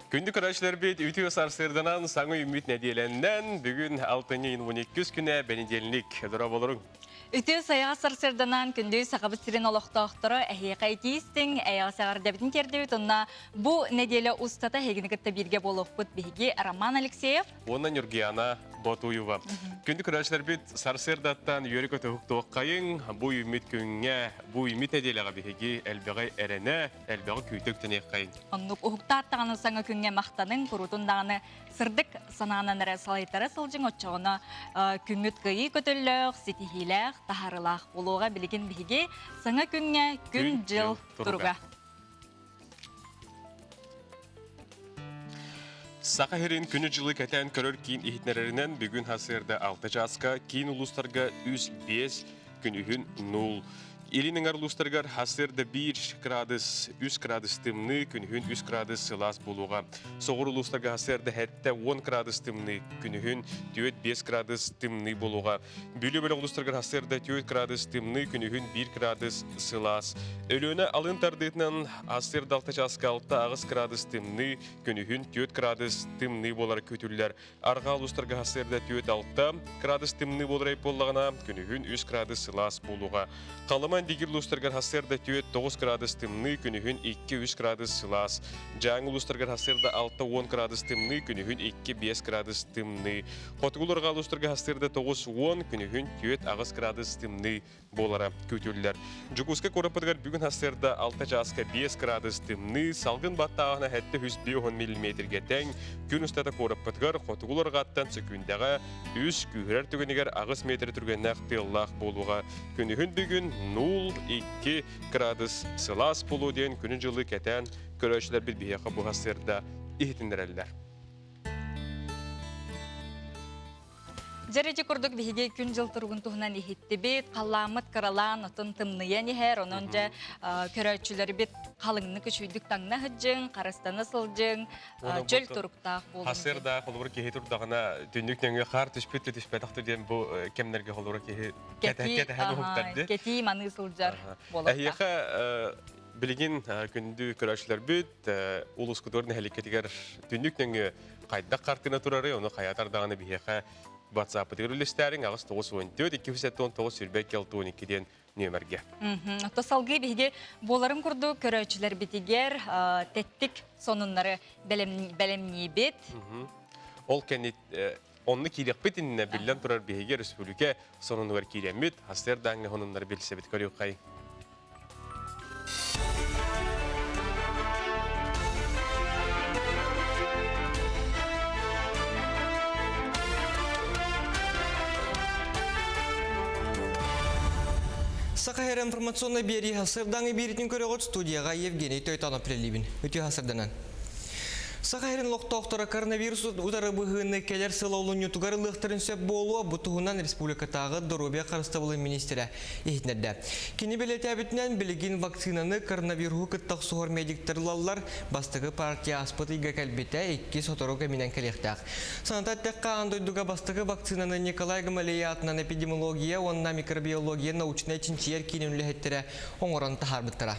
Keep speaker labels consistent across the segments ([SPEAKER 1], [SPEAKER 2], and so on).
[SPEAKER 1] Күндік көрәшілер бет үтігі сарсырдынан саңы үміт нәделеннен бүгін 6-12 күні бәнеделінік дұра болырың.
[SPEAKER 2] Үтігі саяға сарсырдынан күнді сақабы сирен олықтақтыры әйеқа етейістің әйеға сағар дәбітін кердеуіт. Онна бұл нәделі ұстата хегінігітті бірге болып бұд бейге Роман Алексеев.
[SPEAKER 1] Онна Нюргияна Ботуева. Күндік көрәшілер бет сарсырдаттан үйерік өті ұқтуық қайын бұл үміт күнге, бұл үміт нәделіға бейге әлбіғай әріне, әлбіғай күйтік тінек қайын.
[SPEAKER 2] Оннық ұқта аттағаны саңы күнге мақтаның құрутындағаны сырдық санағынан әрі салайтары сылжың отчағына күнгіт қиы көтілік, сетихилік, тахарылақ болуға білген бейге саңы күнге күн жыл тұруға.
[SPEAKER 1] Сақахерин күні жылы кәтән көрір кейін ихітнерерінен бүгін хасырды 6 жасқа, кейін ұлыстарға 3-5 күнігін 0. Илинің арлустаргар хасырды 1 градус, 3 градус тымны, күнігін 3 градус сылас болуға. Соғыр ұлыстарға хасырды әтті 10 градус тымны, күнігін 5 градус тымны болуға. Бөлі-бөлі ұлыстаргар хасырды 4 градус тымны, күнігін 1 градус сылас. Өліні алын тардетінен хасырды 6 жасқа 6 градус тымны, күнігін 4 градус тымны болар көтілілер. Арға ұлыстарға хасырды 4-6 градус тымны болар айполлағына, күнігін 3 градус сылас болуға. Қалыман дегір ұлыстарғар хасырды 9 градус тымны, күнігін 2-3 градус сылас. Жаңы ұлыстарғар хасырды 6-10 градус тымны, күнігін 2-5 градус тымны. Қотығылырға ұлыстарға хасырды 9-10, күнігін 4 градус тымны болара көтілілер. Жүгізгі көріппадығар бүгін хасырды 6 жасқа 5 градус тымны, салғын баттағына әтті 150 мм тең, күн ұстата көріппадығар қотығылырға аттан сөкіндіға 3 күйірер түгенігер ағыз метр түргеннәқ тыллақ болуға. Күнігін бүгін 0-2 градус сылас болу ден күнін жылы кәтән көрәшілер бір бейеқі бұғастырда ихтіндірәлілер.
[SPEAKER 2] Жареже көрдік бейге күн жыл тұрғын тұғынан ехетті бет, қаламыт қаралан, ұтын тымныян ехер, онынша көрәтшілері бет қалыңны күшүйдік таңна хүджің, қарыстаны сылжың, жөл тұрықтақ болуын.
[SPEAKER 1] Хасырда қолыбыр кеге тұрдағына дүндіктенге қар түшпетті түшпетіқті ден бұл кемнерге қолыбыр кеге кәті ұқтарды.
[SPEAKER 2] Кәті маны сылжар болуқта.
[SPEAKER 1] Әйеқі білген күнді көрәшілер бет, ұлыс күдерін әлікетігер дүндіктенге қайдақ қартына тұрары, оны қаятардағаны бейеқі WhatsApp тегірілістәрін ағыз 914-279-12-ден нөмерге.
[SPEAKER 2] Тосалғы бейге боларын күрді көрәучілер бетігер тәттік сонынлары бәлемней бет.
[SPEAKER 1] Ол кәне онны кейдек бетініне білден тұрар бейге республика сонынлар кейдемет, хастырдаңы онынлары белсе бет көрі қай.
[SPEAKER 3] Сақахер информационный бери хасырдаңы беретін көріғыт студияға Евгений Тойтанов прилибін. Өте хасырданан. Сақахерін лоқтауқтары коронавирус ұдары бұғыны келер сылаулын ютугары лықтырын сөп болуа бұтығынан республикатағы Доробия қарыстабылы министері ехтінерді. Кені белеті әбітінен білген вакцинаны коронавирусу күттақ сұғыр медиктерлалар бастығы партия аспыты иға кәлбеті 2 соторуға менен кәлектақ. Санатат тәққа андойдуға бастығы вакцинаны Николай Гамалия атынан эпидемиология, онына микробиология научный чинчиер кенемлі әттері оңыран тахарбыттыра.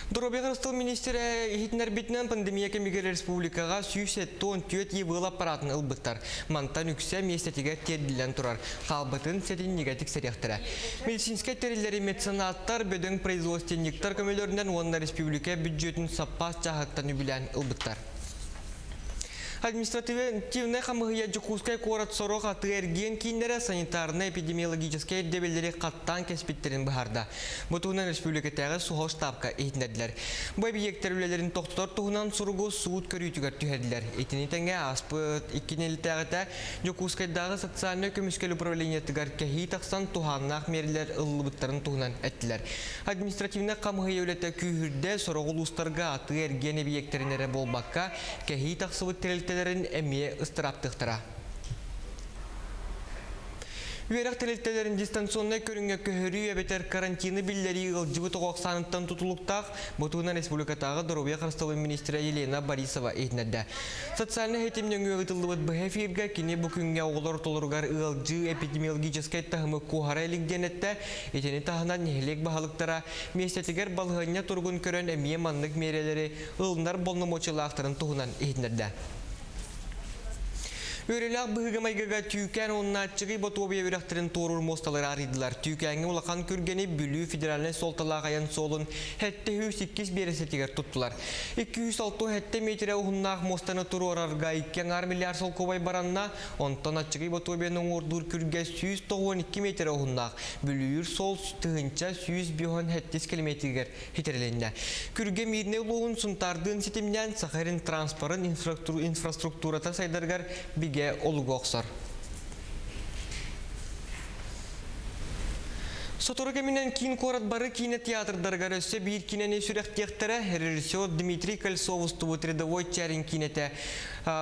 [SPEAKER 3] Доробия қарыстыл министері ехетінер бетінен пандемия кемегер республикаға сүйсет тон түйет евыл аппаратын ұлбыттар. Мантан үксе местетіге терділен тұрар. Қалбытын сәтін негатик сәректірі. Медицинскай терілері меценаттар бөдің производственниктар көмелерінен онына республика бюджетін саппас жағаттан үбілен ұлбыттар. Административный хамыгия Жукускай корот сорок атырген киндері санитарно-эпидемиологический дебелері қаттан кеспеттерін бұхарда. Бұтығынан республикатағы суға штабқа ейтіндерділер. Бұл объекттер үлелерін тоқтытар тұғынан сұрғы суыт көрійтігер түйерділер. Етінетенге аспыт, иккенелітәғіті Жукускайдағы социальный көміскел управлениетігер кәхи тақсан тұғаннақ мерілер ұлыбыттарын тұғынан әттілер. Административный хамыгия үлеті күйірді сұрғы ұлыстарға атырген объекттерінері болбаққа кәхи тақсыбыт терілтелерін әмие ыстыраптықтыра. Üyerak telitelerin distansiyonuna körünge köhörü ebetер karantini billeri ılcıbı toğuk sanıttan tutuluktaq, Botuğuna Respublikatağı Dorobiya Karstavı Ministri Yelena Borisova eğitnedi. Sotsialini hetimden üyetıldıbıt bu hefirge kini bu künge oğlar tolurgar ılcı epidemiologическай tahımı kuhara elikdenette, eteni tahınan nehlek bahalıktara, mesetiger balığanya turgun körön emiye manlık mereleri ılnar bolnumoçılaqtарын tuğunan eğitnedi. Öğreler bıhıgamaygaga tüyken onna çıgı botuobiya ürektirin torur mostaları arıdılar. Tüykenge ulakan kürgeni bülü federaline soltalağayan solun hette 108 beresetiger tuttular. 206 hette metre uhunnaq mostanı turu orarga 2 milyar sol kovay baranna ondan çıgı botuobiyanın ordur kürge 192 metre uhunnaq. Bülüyür sol tığınca 110 hettis kilometreger hiterelinde. Kürge mirne uluğun suntardığın sitimden Sakarın transparın infrastrukturata saydargar bige olugoqsar. Sotorogaminan kin korat barı kine teatrdargar össe bir kinene sürektektere rejissör Dmitri Kolsov ustubu tredovoy çarin kinete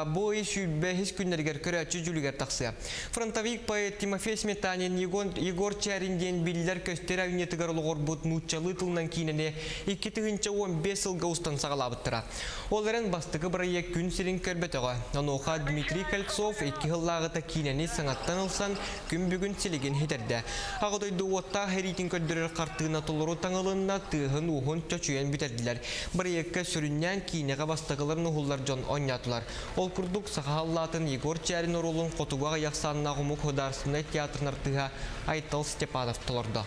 [SPEAKER 3] bu iş behiz günlerger köreçü jüliger taqsıya. Frontavik poet Timofey Smetanin Igor Çarinden biller köstera ünnetigar oluğor but nuçalı tılnan kinene 2-15 yılga ustan sağalabıttıra. Olaren bastıgı barıya gün sirin körbetega. Anoqa Dmitri Kolsov 2 yıllağıta kinene sanattan alsan gün bugün siligin hiterdi. Ağadoydu otta heritin köldürür kartığına toluru tanılığına tığın uğun çöçüyen biterdiler. Barıyakka sürünnen kinege bastıgıların uğullar John onyatılar. Ol kurduk sakallatın Igor Çarin orulun kotuğa yaksanına umuk hodarsında teatrın artığa Aytal Stepanov tolordu.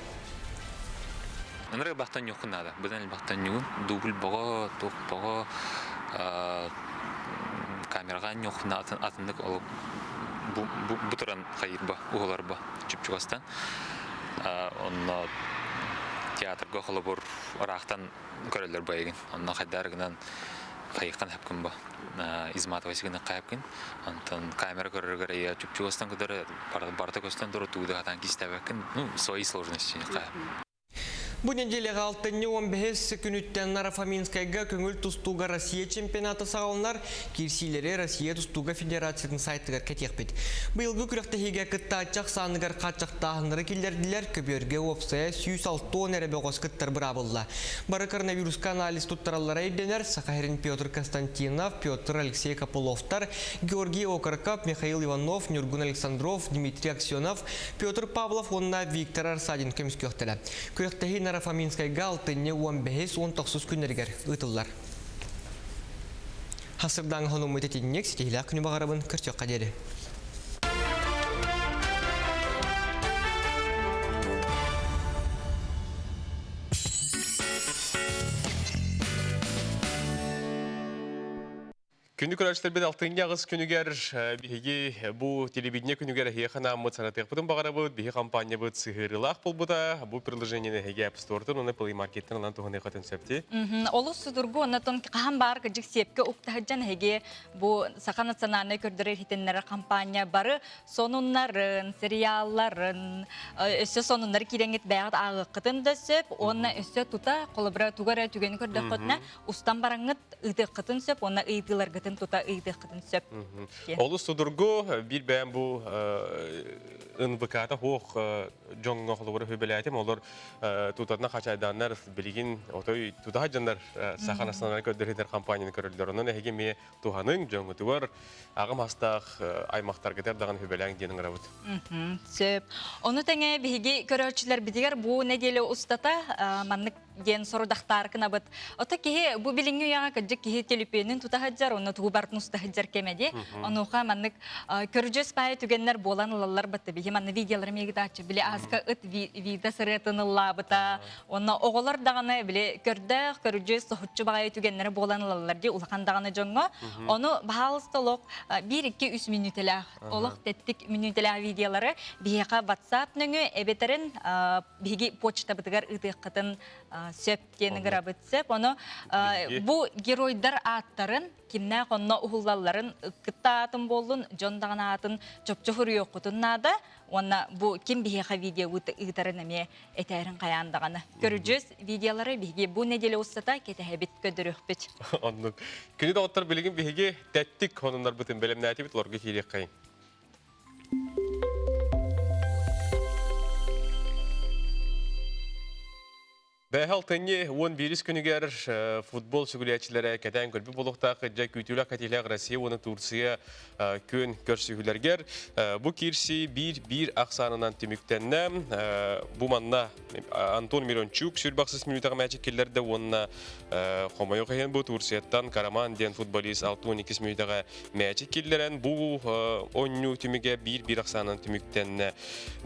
[SPEAKER 4] Onlara baktan yok nada. Bizden baktan yok. Dubul bağa, tok bağa, kameragan yok nada. Atındık olup bu turan hayır ba, uğular ba, çıpçıkastan. Onunla teatrga xolabur oraqtan görürler bayıgın. Onunla xaydargınan hayıqan hepkin ba. İzmatova sigini qayapkin. Ondan kamera görürger ya çıpçıkastan kadar barda köstan doğru tuğda hatan kistebekin. Свои сложности qayap.
[SPEAKER 3] Bu nedelega 6-15 günütten Narafaminskayga köngül tustuga Rossiya çempionatı sağlanlar, kirsileri Rossiya Tustuga Federasyasının saytıgar ketekbet. Bu yılgı kürekte hege kıtta açaq sanıgar kaçaq dağınları killerdiler, köbörge opsaya 106 nerebe qoz kıttar bırabılla. Barı koronaviruska analiz tuttarallara eddener, Sakharin Pyotr Konstantinov, Pyotr Alexey Kapolovtar, Georgiy Okarkov, Mikhail Ivanov, Nurgun Alexandrov, Dmitri Aksionov, Pyotr Pavlov, onna Viktor Arsadin kömüsköktele. Kürektehi Narafaminskayga 6-15-19 günlerger ıtıllar. Hasırdan hanımı tetinnek sitihila günü bağırabın kırçak kaderi.
[SPEAKER 1] Күндік көрәшілер бен алтын яғыз күнігер бігі бұл телевидение күнігер хейхана мұт санатық бұтын бағара бұд, бігі компания бұд сығырылақ бұл бұда, бұл приложениені хейге App Store'тын, оны Play Market'тен алан тұғыны қатын сөпті.
[SPEAKER 2] Олы судургу, оннатон қахан бар кәжік сепке ұқтағыджан хейге бұл сақан атсананы көрдірер хитенлері компания бары сонунларын, сериалларын, өсі сонунлары кереңет бәғыд ағы қытын да сөп, онна өсі тұта қолыбыра туғара түгені көрді қытына, ұстан бараңыт ұйды қытын сөп, онна ұйдылар тута ыйдык кытын сөп.
[SPEAKER 1] Олы судургу бир бән бу НВК-та хоқ жоңға қолы бұры хөбеләйтім. Олар тутатына қачайдандар білген отой тутаға жандар сақанасынан көддірдер компанияны көрілдер. Оның әйге ме туғаның жоңғы туар ағым астақ аймақтар кетер даған хөбеләң денің рабыт.
[SPEAKER 2] Сөп. Оны тәңе бігі көрәтшілер бідігер бұ неделі ұстата маннық ген сорудақтар кынабыт. Ота кеге бұ біліңі яға кәджік кеге телепенін тутаға жар, оны туғыбартын ұстаға жар кемеде. Онуға маннық көріжес бәйі түгенлер болан ұлалар бітті. Бігі манны видеолар мегді ачы. Біле азға ұт вида сыретін ұлла бұта. Оны оғылар дағаны біле көрдіқ, көріжес сұхытшы бағайы түгенлер болан ұлалар де ұлақан дағаны жоңға. Оны бағалысты олық 1-2-3 минутелі. Олық тәттік минутелі видеолары бігі WhatsApp нөңі әбетерін бігі почта бітігер ұтық қытын сөп кені ғырабыт сөп. Оны бұл геройдар аттарын кимнә қонна ұғылаларын күтті атын болын, жондағын атын чөп-чөхір еқұтын нады. Оны бұл кем бігі видео ұйтарын әме әтәрін қаяндағаны. Көріжіз видеолары бігі бұл неделі ұстата кеті әбет көдірі өкпет.
[SPEAKER 1] Күні де оттар білген бігі тәттік онынлар бұтын бәлемні әтебет, оларға кейлек қайын. Бәхал тәнне 11 күнігер футбол сүгілетчілері кәтән көрбі болуқтағы жа күйтілі қатиләғ Россия, оны Турция көн көрсігілергер. Бұ керсі бір ақсанынан түміктенні. Бұ манна Антон Мирончук сүрбақсыз минутаға мәчік келерді. Онына қомайы қайын бұ Турцияттан Караман ден футболист 6-12 минутаға мәчік келерін. Бұ онны түміге бір ақсанынан түміктенні.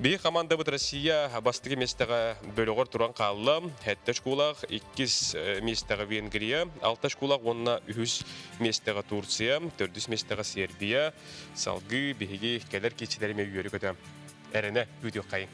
[SPEAKER 1] Бей команда бұд Россия бастығы местіға бөліғыр тұран қалы. Хәтті школақ 2 местіға Венгрия, 6 школақ онына 3 местіға Турция, 4 местіға Сербия, салғы бейге кәлер кетшілеріме үйері көті. Әріне өте қайын.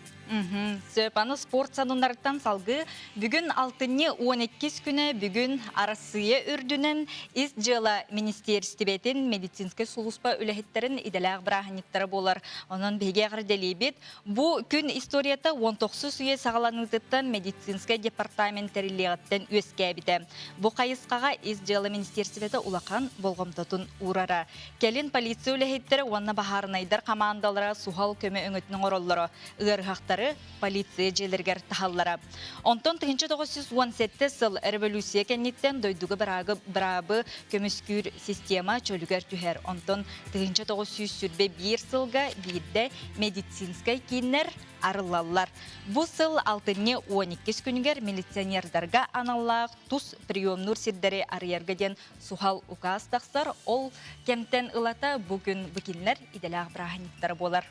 [SPEAKER 2] Сөпаны спорт санундарыттан салғы бүгін 6-12 күні бүгін Арасыя үрдінен із жылы министерстібетін медицинскі сұлыспа үләхеттерін иделәғ бірағыниктары болар. Onun бейге ғырделейбет. Бұ күн историята 19 сүйе сағаланыңызыттан медицинскі департаменттәрілеғіттен өске әбіті. Бұ қайысқаға із жылы министерстібеті улақан болғымтатын урара. Кәлін полиция үләхеттері онына бағарынайдар командалары сухал көмі өңітінің ороллары. Үгірғақтар полиция желергер тахаллара. Онтон 1917 сыл революция кенниттен дойдуғы бірабы көміскүр система чөлігер түхер. Онтон 1901 сылға бейді медицинскай кейінер арылалар. Бұл сыл 6-12 күнігер милиционердарға аналлақ тұс приемнур сирдері арыергеден сухал указ тақсар, ол кемтен ылата бүгін бүкінлер иделәғ бірағыниктары болар.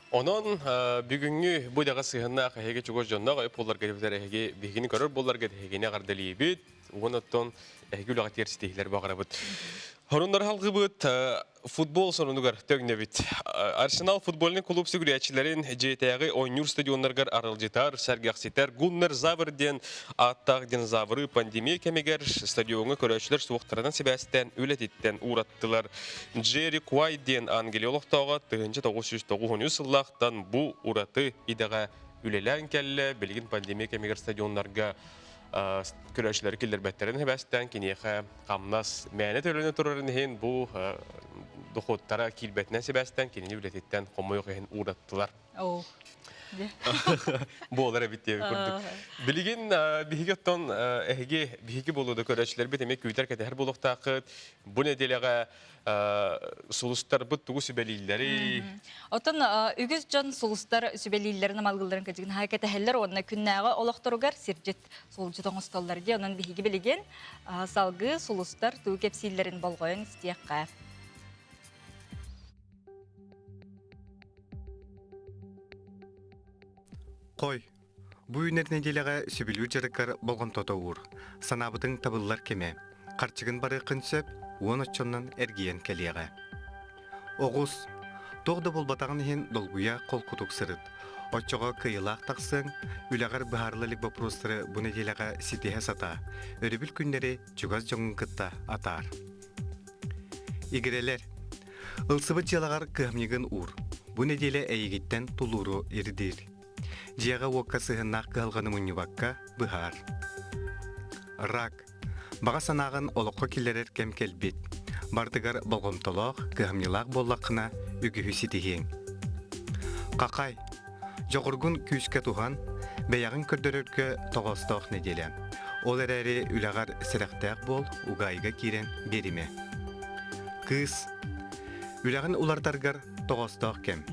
[SPEAKER 1] Onun бүгінгі бұйдаға сығынна қағеге чүгіз жонна ғайып олар кәдебдер әйге бігіні көрір болар кәдегене ғардали бет, оныттон әйге үліға терсітейлер бағыра бұд. Хорундар халқы бұд футбол сонугар төгне бит. Арсенал футболының клуб сүгілетчілерін жетәғі ойнюр стадионларғар арылжетар, сәргіқсетер, Гуннер Завырден, аттақ динозавры пандемия кәмегер стадионы көрәшілер суықтарынан себәстен өлететтен ураттылар. Джерри Куайден ангелиолықтауға 1990 сыллақтан бұл ураты идаға үлелән кәлі, білген пандемия кәмегер стадионларға көрәшілер келдер бәттерін әбәстен кенеға қамнас мәне төліні тұрарын ең бұл дұқыттара келбәтінен себәстен кенені үлететтен қомойық ең ұраттылар. Болар әбіттегі көрдік. Білген бігігеттен әйге бігігі болуды көрәшілер бет әмек көйтер кәтәр болуқтақыд. Бұл неделеға сұлыстар бұд тұғы сүбәлейлері.
[SPEAKER 2] Отын үгіз жон сұлыстар сүбәлейлерінің малғылдарын көтігін хайкеті әлілер онына күннәға олықтыруғар сирджет сұлжытың ұсталларды. Онын бігігі білеген салғы сұлыстар тұғы кепсейлерін болғойын істияққа.
[SPEAKER 5] Қой, бұй үнер неделеға сөбілу жарықар болған тота ұр. Санабыдың табылылар кеме. Қарчығын бары қынсөп, он отчоннан әргиен кәлеға. Оғыз, тоғды болбатағын ен долгуя қол құтық сырыд. Отчоға кыйылақ тақсын, үләғар бұхарлылық бапростыры бұл неделеға сетеге сата. Өрібіл күндері жүгаз жоңын қытта атар. Игерелер, ылсыбыт жалағар кығымнегін ұр. Бұл неделе әйегеттен тұлуру ердер. Жияға уаққа сығыннақ қығылғаны мұнныбаққа бұхар. Рак. Баға санағын олыққа келерер кәм кәлбет. Бардығар болғымтылақ, кығымнылақ боллақына үгіхі сетеген. Қақай. Жоғырғын күйіске туған, бәяғын көрдірерге тоғыстақ неделі. Ол әрәрі үләғар сірәқтәқ бол, ұғайға керен беріме. Кыз. Үләғын ұлардарғар тоғыстақ кәм.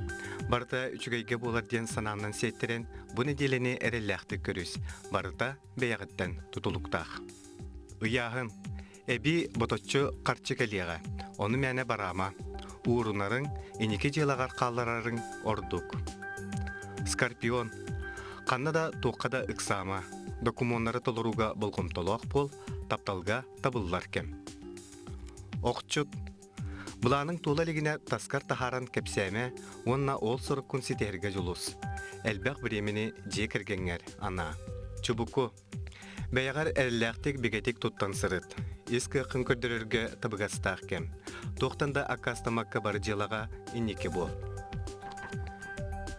[SPEAKER 5] Барыта үчігайге болар ден санағынан сеттерен бұл неделені әрелләқті көріс. Барыта бәяғыттан тұтылықтақ. Ұяғын. Әбі бұтотчы қарчы кәлеға. Оны мәне барама. Уырынарын, енеке желағар қаларарын ордық. Скорпион. Қаннада тоққада ұқсама. Докумонлары толыруға болғымтолақ бол, тапталға табылылар кем. Оқчыт. Бұланың тула лигіне таскар тахаран кепсәме, онна ол сұрық күнсетерге жолус. Әлбәқ біремені жекіргенер, ана. Чубуку. Бәяғар әлләқтік бігетік тұттан сырыт. Ескі қын көрдірерге табығастақ кем. Тоқтанда акастамаққа бар желаға инеке бол.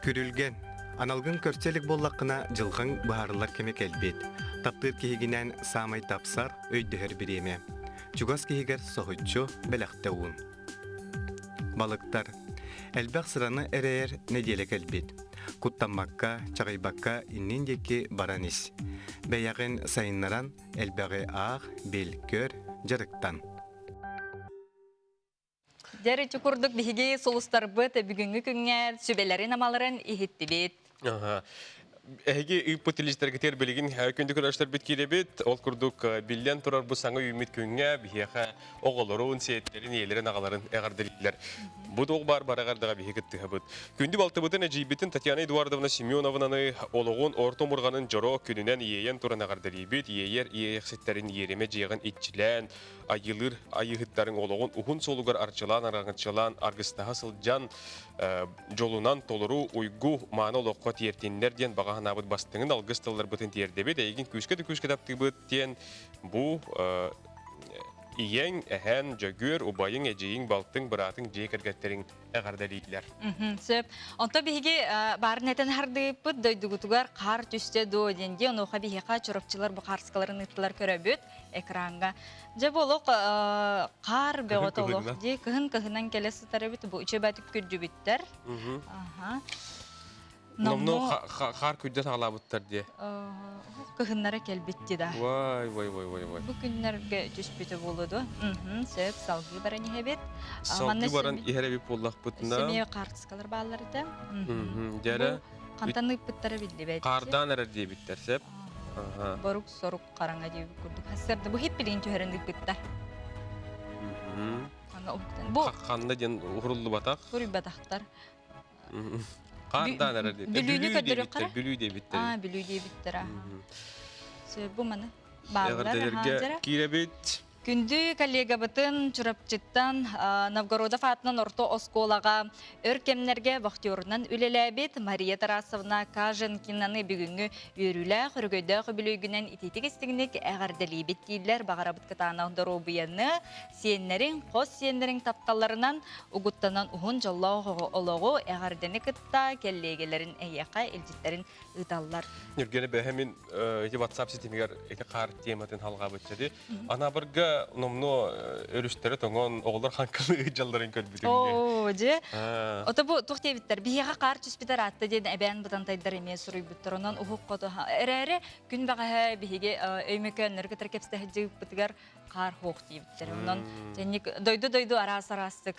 [SPEAKER 5] Күрілген. Аналғын көрселік боллақына жылғын бұхарылар кемек әлбет. Таптыр кегінен самай тапсар өйдігер біреме. Чугас кегер соғытчу бәләқті ұн. Балықтар. Элбэх сыраны эрээр неделек элбит. Куттаммакка, чагайбакка иннин деки баранис. Бәяғын сайыннаран элбәғі ақ, бел, көр, жарықтан.
[SPEAKER 2] Дәрі чүкурдук биһиги солустар быт бүгүнгү күнгә сүбелерин амаларын ихиттибит.
[SPEAKER 1] Эге ипотелистерге тер белеген көндү көрөштөр бит киребит. Ол курдук билден турар бу саңа үмит күнгә бияха оголорун сеттерин елерин агаларын эгардилер. Бу дог барагардага бихекетти хабыт. Күндү балтыбытын эжибитин Татьяна Эдуардовна Семеновнаны ологун ортомурганын жоро күнүнөн иеен туран агардырыбит. Иеер иехсеттерин ереме жеган итчилен айылыр айыгыттарын ологун ухун солугар арчылан араңчылан аргыстага сылжан жолунан толуру уйгу маанолокко тиертиннерден багаһынабыт бастыңын алгыстылар бытын тиердебит. Эйгин күскө таптыбыт тен бу иең әһән жөгөр убайың эжейиң балтың быратын жекергеттерин эгардалийлер.
[SPEAKER 2] Сөп. Онто биһиги барнетен хардыппыт дойдугутугар кар түсте до денде оноха биһига чурапчылар бу карскаларын ыттылар көрөбүт экранга. Же болук кар бөгөтөлөк же кыһын келеси тарабыт бу үчөбәтик күрҗүбүттер.
[SPEAKER 1] Номно хар күдден алабыттар де.
[SPEAKER 2] Кыһыннары келбитти да.
[SPEAKER 1] Вай.
[SPEAKER 2] Бу күннәргә түспүтө болду. Сөп салгы баран һәбет.
[SPEAKER 1] Салгы баран иһәрәбип боллак бутна.
[SPEAKER 2] Семья карскалар баллары да.
[SPEAKER 1] Дәре
[SPEAKER 2] Кантаны пыттары билди бәйт.
[SPEAKER 1] кардан әрәр дебиттер сеп.
[SPEAKER 2] Борук сорук караңга дип күрдүк. Хәсәрдә бу хеп билин төһәрендик биттер. Бу
[SPEAKER 1] Хакканда ден уруллу батак.
[SPEAKER 2] Күрү батактар.
[SPEAKER 1] Кардан әрәр дебиттер.
[SPEAKER 2] Бүлүнү көдөрү кара.
[SPEAKER 1] Бүлү дебиттер.
[SPEAKER 2] Бүлү дебиттер. Бу маны баллар
[SPEAKER 1] Эгәрдәләргә киребит.
[SPEAKER 2] Күндү коллега бытын чурапчыттан Новгородов атынан орто осколага өркемнерге вахтерунан үлеләбит Мария Тарасовна Каженкинаны бүгүнгү үрүлә хөргөйдө хөбүлүгүнен ититик истигник әгәрдәлибит диләр багарабыт кытана доробыяны сиеннәрин кос сиеннәрин тапталларынан угуттанан ухун жаллого олого әгәрдәне кытта келлегелерин әяка элҗиттерин ыталлар.
[SPEAKER 1] Нургене бәһәмин WhatsApp сетимигәр эте кар тематын халга бөтчәди. Ана биргә номно өрүштәре тоңон оглар ханкалы жалларын көлбүтүнгә.
[SPEAKER 2] Же. Ото бу тухтебиттер. Бияга кар түспитер атты ден әбән бутан тайдар эме суруй буттыр. Онан ухук кото. Эрере күн бага биге өймөкөннөр кетеркепсте хҗип бутгар кар хок дибиттер. Онан тенник дойду арасарастык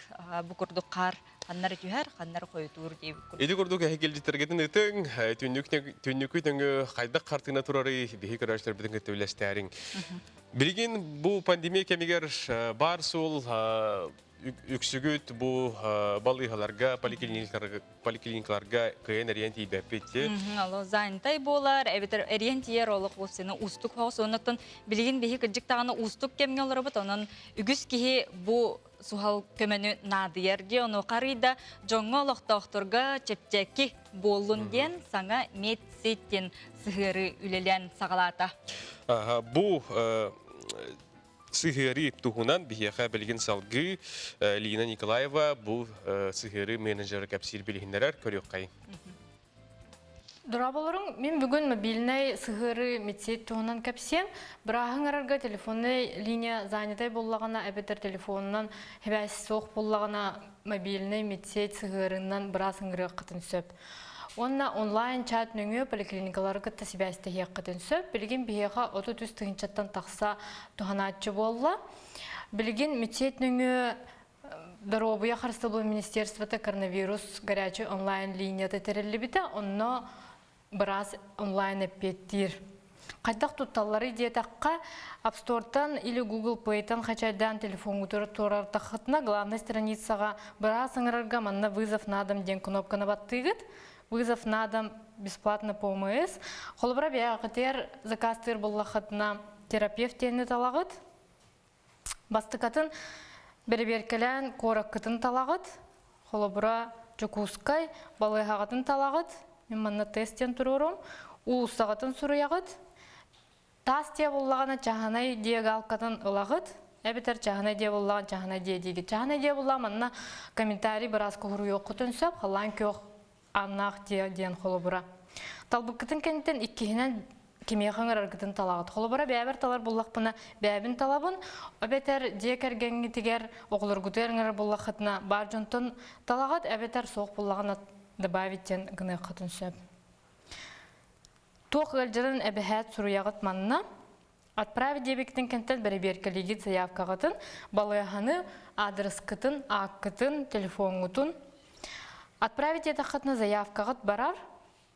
[SPEAKER 2] бу курдук кар ханнар түһәр, ханнар койтур дип.
[SPEAKER 1] Эди курдук хегелдитергеден өтөң, түннүкү төңгө кайдак картына турары бихи көрөштөр бүтүн көтөлөстәрин. Билген бу пандемия кемигер бар сул үксүгүт бу балыгаларга, поликлиникаларга кыйын ориенти бепетти.
[SPEAKER 2] Алло, зантай болар, эбитер ориентиер олук болсыны устук хос, оннан билген бихи кыжык таганы устук кемгелер бут, онан үгүс кихи бу сухал көмөнү надыер де, ону карыйда жоңго олоктоокторга чепчеки болун ден саңа медсеттен сыгыры үлелен сагалата.
[SPEAKER 1] Бу сыгыры тухунан бияха билген салгы Лина Николаева бу сыгыры менеджер капсир билгендер көрөккай.
[SPEAKER 6] Дураболорун мен бүгүн мобильный сыгыры медсет туһунан кепсем, бирахыңарга телефонный линия занятой боллагана, эбетер телефонунан хебәс сок боллагана мобильный медсет сыгырынан бирасыңры кытын сөп. Онна онлайн чат нөңө поликлиникаларга тасибәсте хакытын сөп, билген бияга 30 тыгынчаттан такса туханачы болла. Билген медсет нөңө Дорогая Харстабл министерството коронавирус горячий онлайн линия тетерелибите, онно брас онлайн эппеттир. Кайдак тутталлары диетакка App Store-тан или Google Play-тан хачайдан телефон турар тахытна главной страницага брас аңырарга манна вызов на дом ден кнопканы баттыгыт. Вызов на дом бесплатно по ОМС. Холбра биягытер закастыр боллахытна терапевт тени талагыт. Бастыкатын берберкелен кораккытын талагыт. Холбра жокускай балыгагатын талагыт. Мен манна тесттен турурум. Улустагатын суруягыт. Тастия боллагана чаханай диагалкатын ылагыт. Эбитер чаханай дия боллаган чаханай дия диги. Чаханай дия боллаган манна комментарий барас кохуруйок кутун сөп, халан кёх аннах диен холобура. Талбыкытын кенттен иккихинен кемехан аргытын талагыт. Холобара бәбер талар буллакпына бәбин талабын, әбетер декергенги тигер оглургутерңер буллакытына бар жонтон талагат, әбетер соқ буллагына добавиттен гыны кытын сөп. Тоқ галжырын әбәхәт суруягыт манна отправить дебектен кенттен береберкелигит заявкагытын, балыяханы адрес кытын, ак кытын, телефон гутун. Отправить етақытны заявкагыт барар.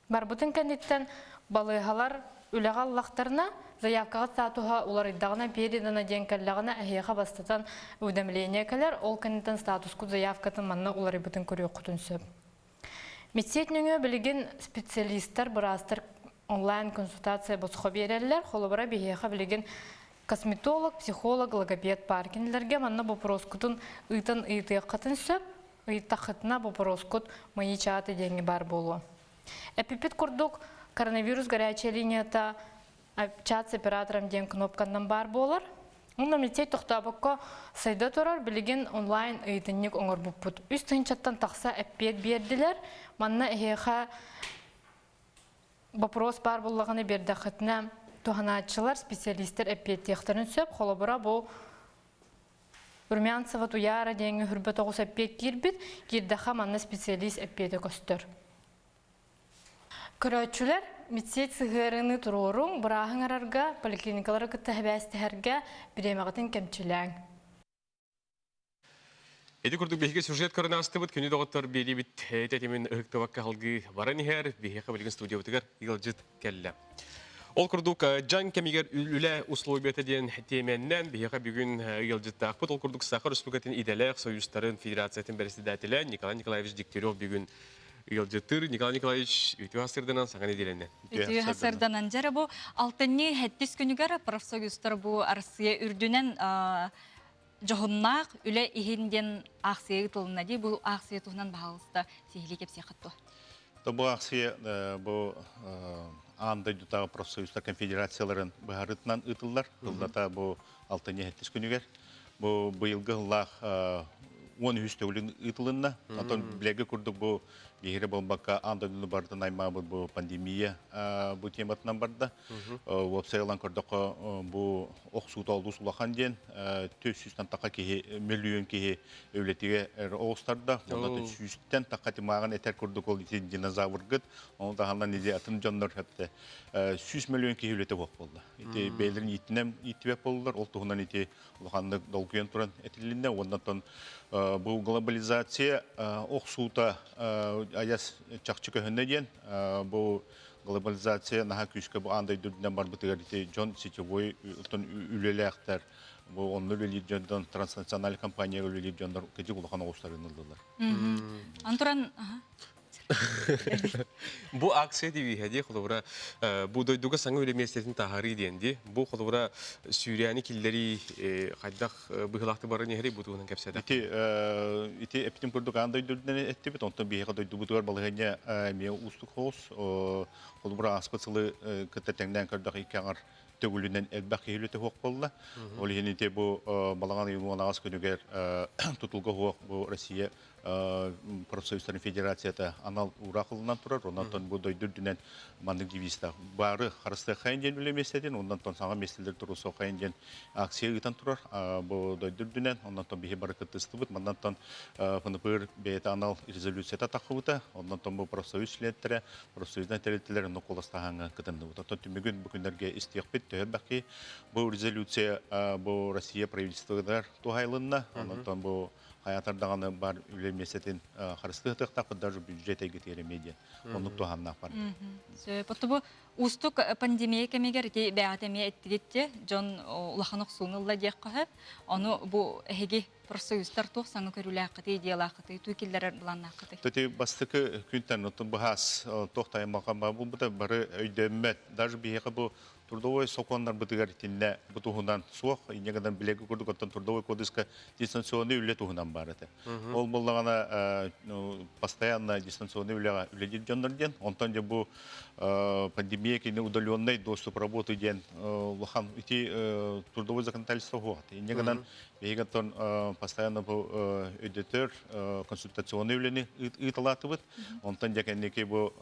[SPEAKER 6] Барбутын кенттен балыяхалар үләгаллақтарына заявкагыт статуха улар иддагына передана ден кәлләгына әхияға бастатан өдәмлейне кәлер, ол кенттен статуску заявкатын манна улар ибутын көрі құтын сөп. Медсетніңі білген специалисттар бұрастыр онлайн консультация босқо берелер, холобара бейеха білеген косметолог, психолог, логопед паркинлерге манна бопроскутун ыйтын ыйтыққатын сөп, ыйтақытына бопроскут майы чааты деньги бар болу. Эпипет курдук коронавирус горячая линията чат с оператором ден кнопкандан бар болар. Онда медсет тоқтабыққа сайда тұрар білеген онлайн ыйтынник оңыр бұппыт. Үстін чаттан тақса әппет берділер, манна әйеха вопрос бар болғаны берді қытына туханачылар, специалистер әппет тектірін сөп, қолыбыра бұл Румянцева туяра денгі хүрбет оғыз әппет кербет, кердіға манна специалист әппеті көстір. Көрәтшілер медсет сығырыны тұрорың бұрағын арарға, поликлиникалары күтті әбәстіхәрге біремағытын кәмчіләң.
[SPEAKER 1] Эти курдук беге сюжет коронасты вот күні доғыттар бейли бит тәтемен ұқтываққа халғы баран ехер, беге білген студия өтігер елжет кәлі. Ол курдук жан кәмегер үлі условиеті ден теменнен беге бүгін елжетті ақпыт. Ол курдук Сахар Республикатын иделек союзтарын федерациятын бәрістедәтілі Николай Николаевич Дегтярев бүгін елжеттір. Николай Николаевич үті ғасырдынан саған еделенне.
[SPEAKER 2] Үті ғасырдынан жәрі бұл алтынны хәттіс күнігер профсоюзтар бұл Арсия үрдінен жоғыннақ үлі ихінден ақсия ұтылына дей, бұл ақсия тұғынан бағалысты сейілі кепсе қытту.
[SPEAKER 7] Бұл ақсия бұл аңдай дүтағы профсоюзтар конфедерацияларын бұғарытынан ұтылдар. Бұлдата бұл алтынны хәттіс күнігер. Бұл бұйылғы ғылақ 13 тәулігін ұтылынна. Антон білегі күрдік бұл егері болбаққа андайдыны барды найма бұл пандемия бұл тематынан барды. Вопсайлан күрдіқі бұл оқсуыт алды сұлақан ден 400-тен таққа миллион кеге өвлетіге оғыстарда. 400-тен таққа темағын әтер күрдік ол динозавр ғыд. Оны тағаннан неде атын жонлар әпті 100 миллион кеге өлеті боқ болды. Бәйлерін етінен етібек болдылар. Ол тұғынан еті ұлғандық долгүйен тұран әтілінде. Ондан бұл глобализация оқсуыта аяс чақчы көхінне ден. Бұл глобализация наға күшкі бұл андай дүрдінен бар бұтығар жон сетевой үлелі әқтер. Бұл онлы үлелі жондан транснациональ компания үлелі жондар кәде ұлған оғыстарын ұлдылар.
[SPEAKER 2] Антуран...
[SPEAKER 1] Бұл акция деби хәде қолыбыра бұл дойдуға саңа өлеместетін тағары денді. Бұл қолыбыра Сүйрияны келдері қайдақ бұғылақты бары нехері бұтығынан кәпсәді.
[SPEAKER 7] Ити әптім көрдік андай дүрдінен әтті бет, онтан бейіға дойду бұтығар балығыне меу ұстық хоғыз. Қолыбыра аспыцылы күтті тәңден көрдік икәңір төгілінен әлбәқ кейлеті хоқ болды. Ол енете бұл балаған елуан ағыз күнігер тұтылғы хоқ бұл Россия профсоюзтарын федерацияты анал урақылынан тұрар. Ондан бұл дойдүрдінен мандың девизді бары қарысты қайын ден білеместеден, ондан саңа местелер тұрысы қайын ден акция ұйтан тұрар. Бұл дойдүрдінен, ондан бейе бары күттісті бұд. Ондан фыныбыр бейеті анал резолюцията тақы бұды. Ондан бұл профсоюз шлеттері, профсоюздан тәреттілері нұқоластағаны күтінді бұд. Түмігін бүкіндерге істеқ бет төхер бәқи. Бұл резолюция бұл Россия правительстводар туғайлынна. Ондан бұл Хаятардағаны бар үлемесетін қарыстығы тақы даже бюджет әйгетері медиа. Онық туғаннақ бар.
[SPEAKER 2] Потты бұл ұстық пандемия кәмегер бәғатемия әттігетте жон ұлақанық суынылда дек қағып, оны бұл әйге профсоюзтар тоқ саңы көрілі ақыты, идеялы ақыты, түйкелдер бұлан ақыты.
[SPEAKER 7] Төте бастықы күнтен ұтын бұғас тоқ тайымақан бар бұл бұда бары өйдемет. Даже бейеқі бұл трудовой сокондар бытыгар тинне бутугунан суох инегадан билеги курдук оттон трудовой кодекска дистанционный үле тугунан бар эте. Ол боллагана постоянно дистанционный үле жондар ден. Онтон же бу пандемия кини удаленный доступ работы ден лохан ити трудовой законодательство хуат. Инегадан бейгатон постоянно бу өйдетер консультационный үлени ыталатыбыт. Онтон же кенеки бу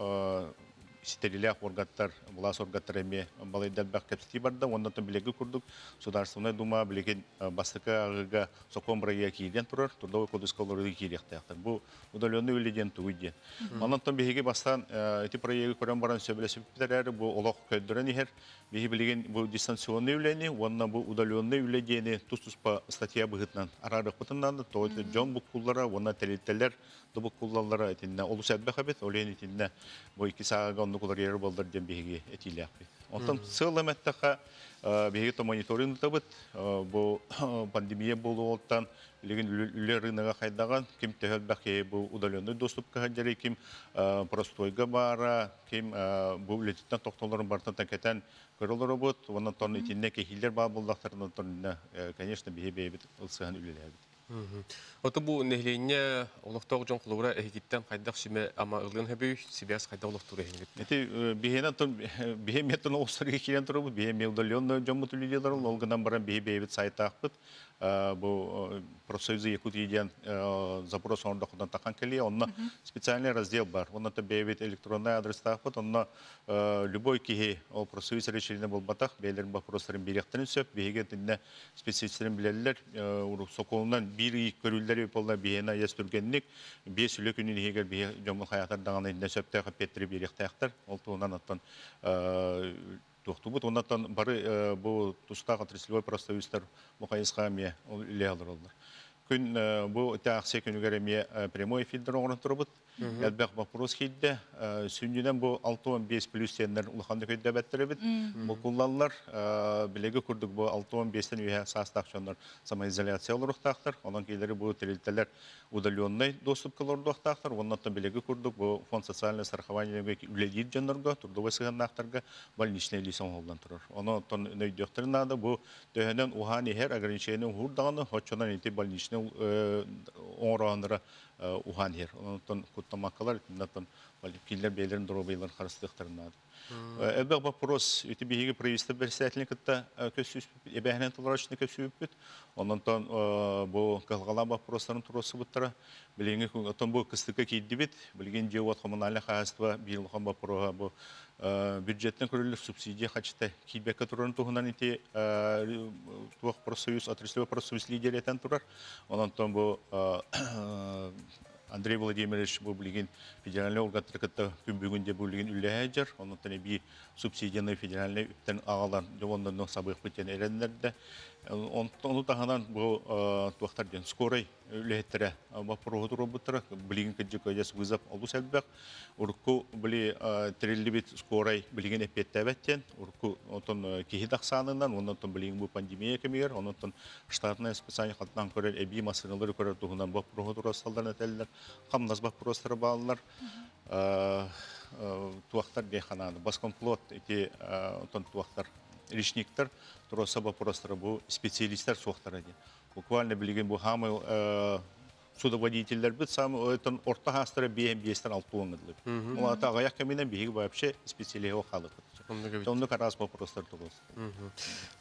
[SPEAKER 7] стерилях оргаттар, булас оргаттар эме балайдар бак кепсти барда, оннан тон билеги курдук. Сударственная дума билеген бастыка агыга сокон брая кииден турар, трудовой кодекс колоры кииректактар. Бу удаленный үледен туйден. Оннан тон биһиги бастан эти проекты көрөн баран сөбөлөсүп битерер, бу олох көйдөрөн ихер. Биһи билеген бу дистанционный үлени, оннан бу удаленный үледени тус-туспа статья быгытнан арарык бутуннан, то жон бу куллара, оннан телителер дубук куллаллара этинне олус әдбәхәбет, олен этинне бу 2 сагага онны кулар ер болдар ден биһиги этиләхбит. Онтон сылыматтаха биһиги то мониторинг табыт, бу пандемия болуолтан билеген үле рынога хайдаган ким төһөлбәхе бу удаленный доступка хаҗары ким простойга бара, ким бу үлеттен токтолорун бартан такетен көрөлөр бут, оннан тон этинне кехиллер ба булдактардан тон конечно биһи бит ылсыган үлеләбит.
[SPEAKER 1] Оты бу нехленне олохтоқ жон кулура эхиттен кайдак симе ама ылын хебүй сибяс кайда олохтур эхингит.
[SPEAKER 7] Эти бихена тон бихеметтен олсырга кирен турбу, бихеме удаленный жоммут үлелер ол гынан баран бихебет сайтакпыт. Бу профсоюзы Якутияден запрос он доходан тахан келе, онна специальный раздел бар. Онна то бейбет электронный адрес тахпыт, онна любой кихи ол профсоюз решение бол батах, бейлерин вопростарын беректен сөп, бейге тинне специалистерин билелер, соколунан бири көрүлдери полна бейена ястургенник, бей сүлө күнүн егер бей жомун хаятар дагана инде сөптеға петтери беректектер, ол туынан аттан Тухтубут, оннан бары бу тустағы отраслевой профсоюздар мұқайысқа ме үле алыр олар. Күн бу тәқсе күнігереме прямой эфирдер оңырын тұрбыт. Әлбәқ вопрос кейді. Сүндінен бу 6-15 плюс тенлер ұлықанды көйді бәттірі біт. Бұл құллалар білегі күрдік бу 6-15-тен үйе састақшанлар самоизоляция олар ұқтақтыр. Онан кейлері бу тәрелтелер удаленный доступ кылырды ұқтақтыр. Оннан білегі күрдік бу фонд социальное страхование үлелер жанларға, трудовой сығаннақтарға больничный лисон олдан тұрыр. Оны нөйдіқтірін ады бу төхінен ухан ехер ограничение ұғырдағаны, хотчонан еті больничный оңырағындыра ухан ехер. Онын куттамаққалар, кейлер бейлерін дұру қарыстықтырын ады. Әлбәқ вопрос, өте бейгі правительство председателін кітті көсіз, әбәхінен тұларашыны көсіз өппіт. Оннан бұл қалғалан вопростарын тұросы бұттыра. Білген бұл кістікі кейді бет, білген жеуат коммунальный хозяйство бейілған вопроға бұл бюджеттен көрілік субсидия қачыта кейбәкі тұрарын тұғынан ете туақ профсоюз, отраслевой профсоюз лидер етен тұрар. Оннан бұл Андрей Владимирович бұл білген федеральный органдар кітті күн бүгінде бұл білген үлі әжір. Оның тәне бей субсидияны федеральный үптен ағалар жоғындан сабық бүттен әрендерді. Оны тағынан бұл туақтар ден скорой үлі вопроғы тұру бұттыра. Білген кәджік өйдес вызап олыс әлбәқ. Ұрыққы білі тірелі бет скорой білген әпетті әбәттен. Ұрыққы кейі дақсанынан, онын білген бұл пандемия кемегер. Онын штатная специальный қалтынан көрер әбей масыналары көрер тұғынан вопроғы тұру салдарына тәлілер. Қамназ вопростары балылар. Туақтар дейханады. Баскомплот әте туақтар речниктер, туроса вопростары бұл специалисттер суақтары де. Буквально білген бұл хамыл судоводительдер бит, самый орта хастары бейем-бейстен алты оңыдылыр. Ол ата ағаяқ кәменен бейгі вообще специалиға қалық. Онды қарас вопростар тұғыз.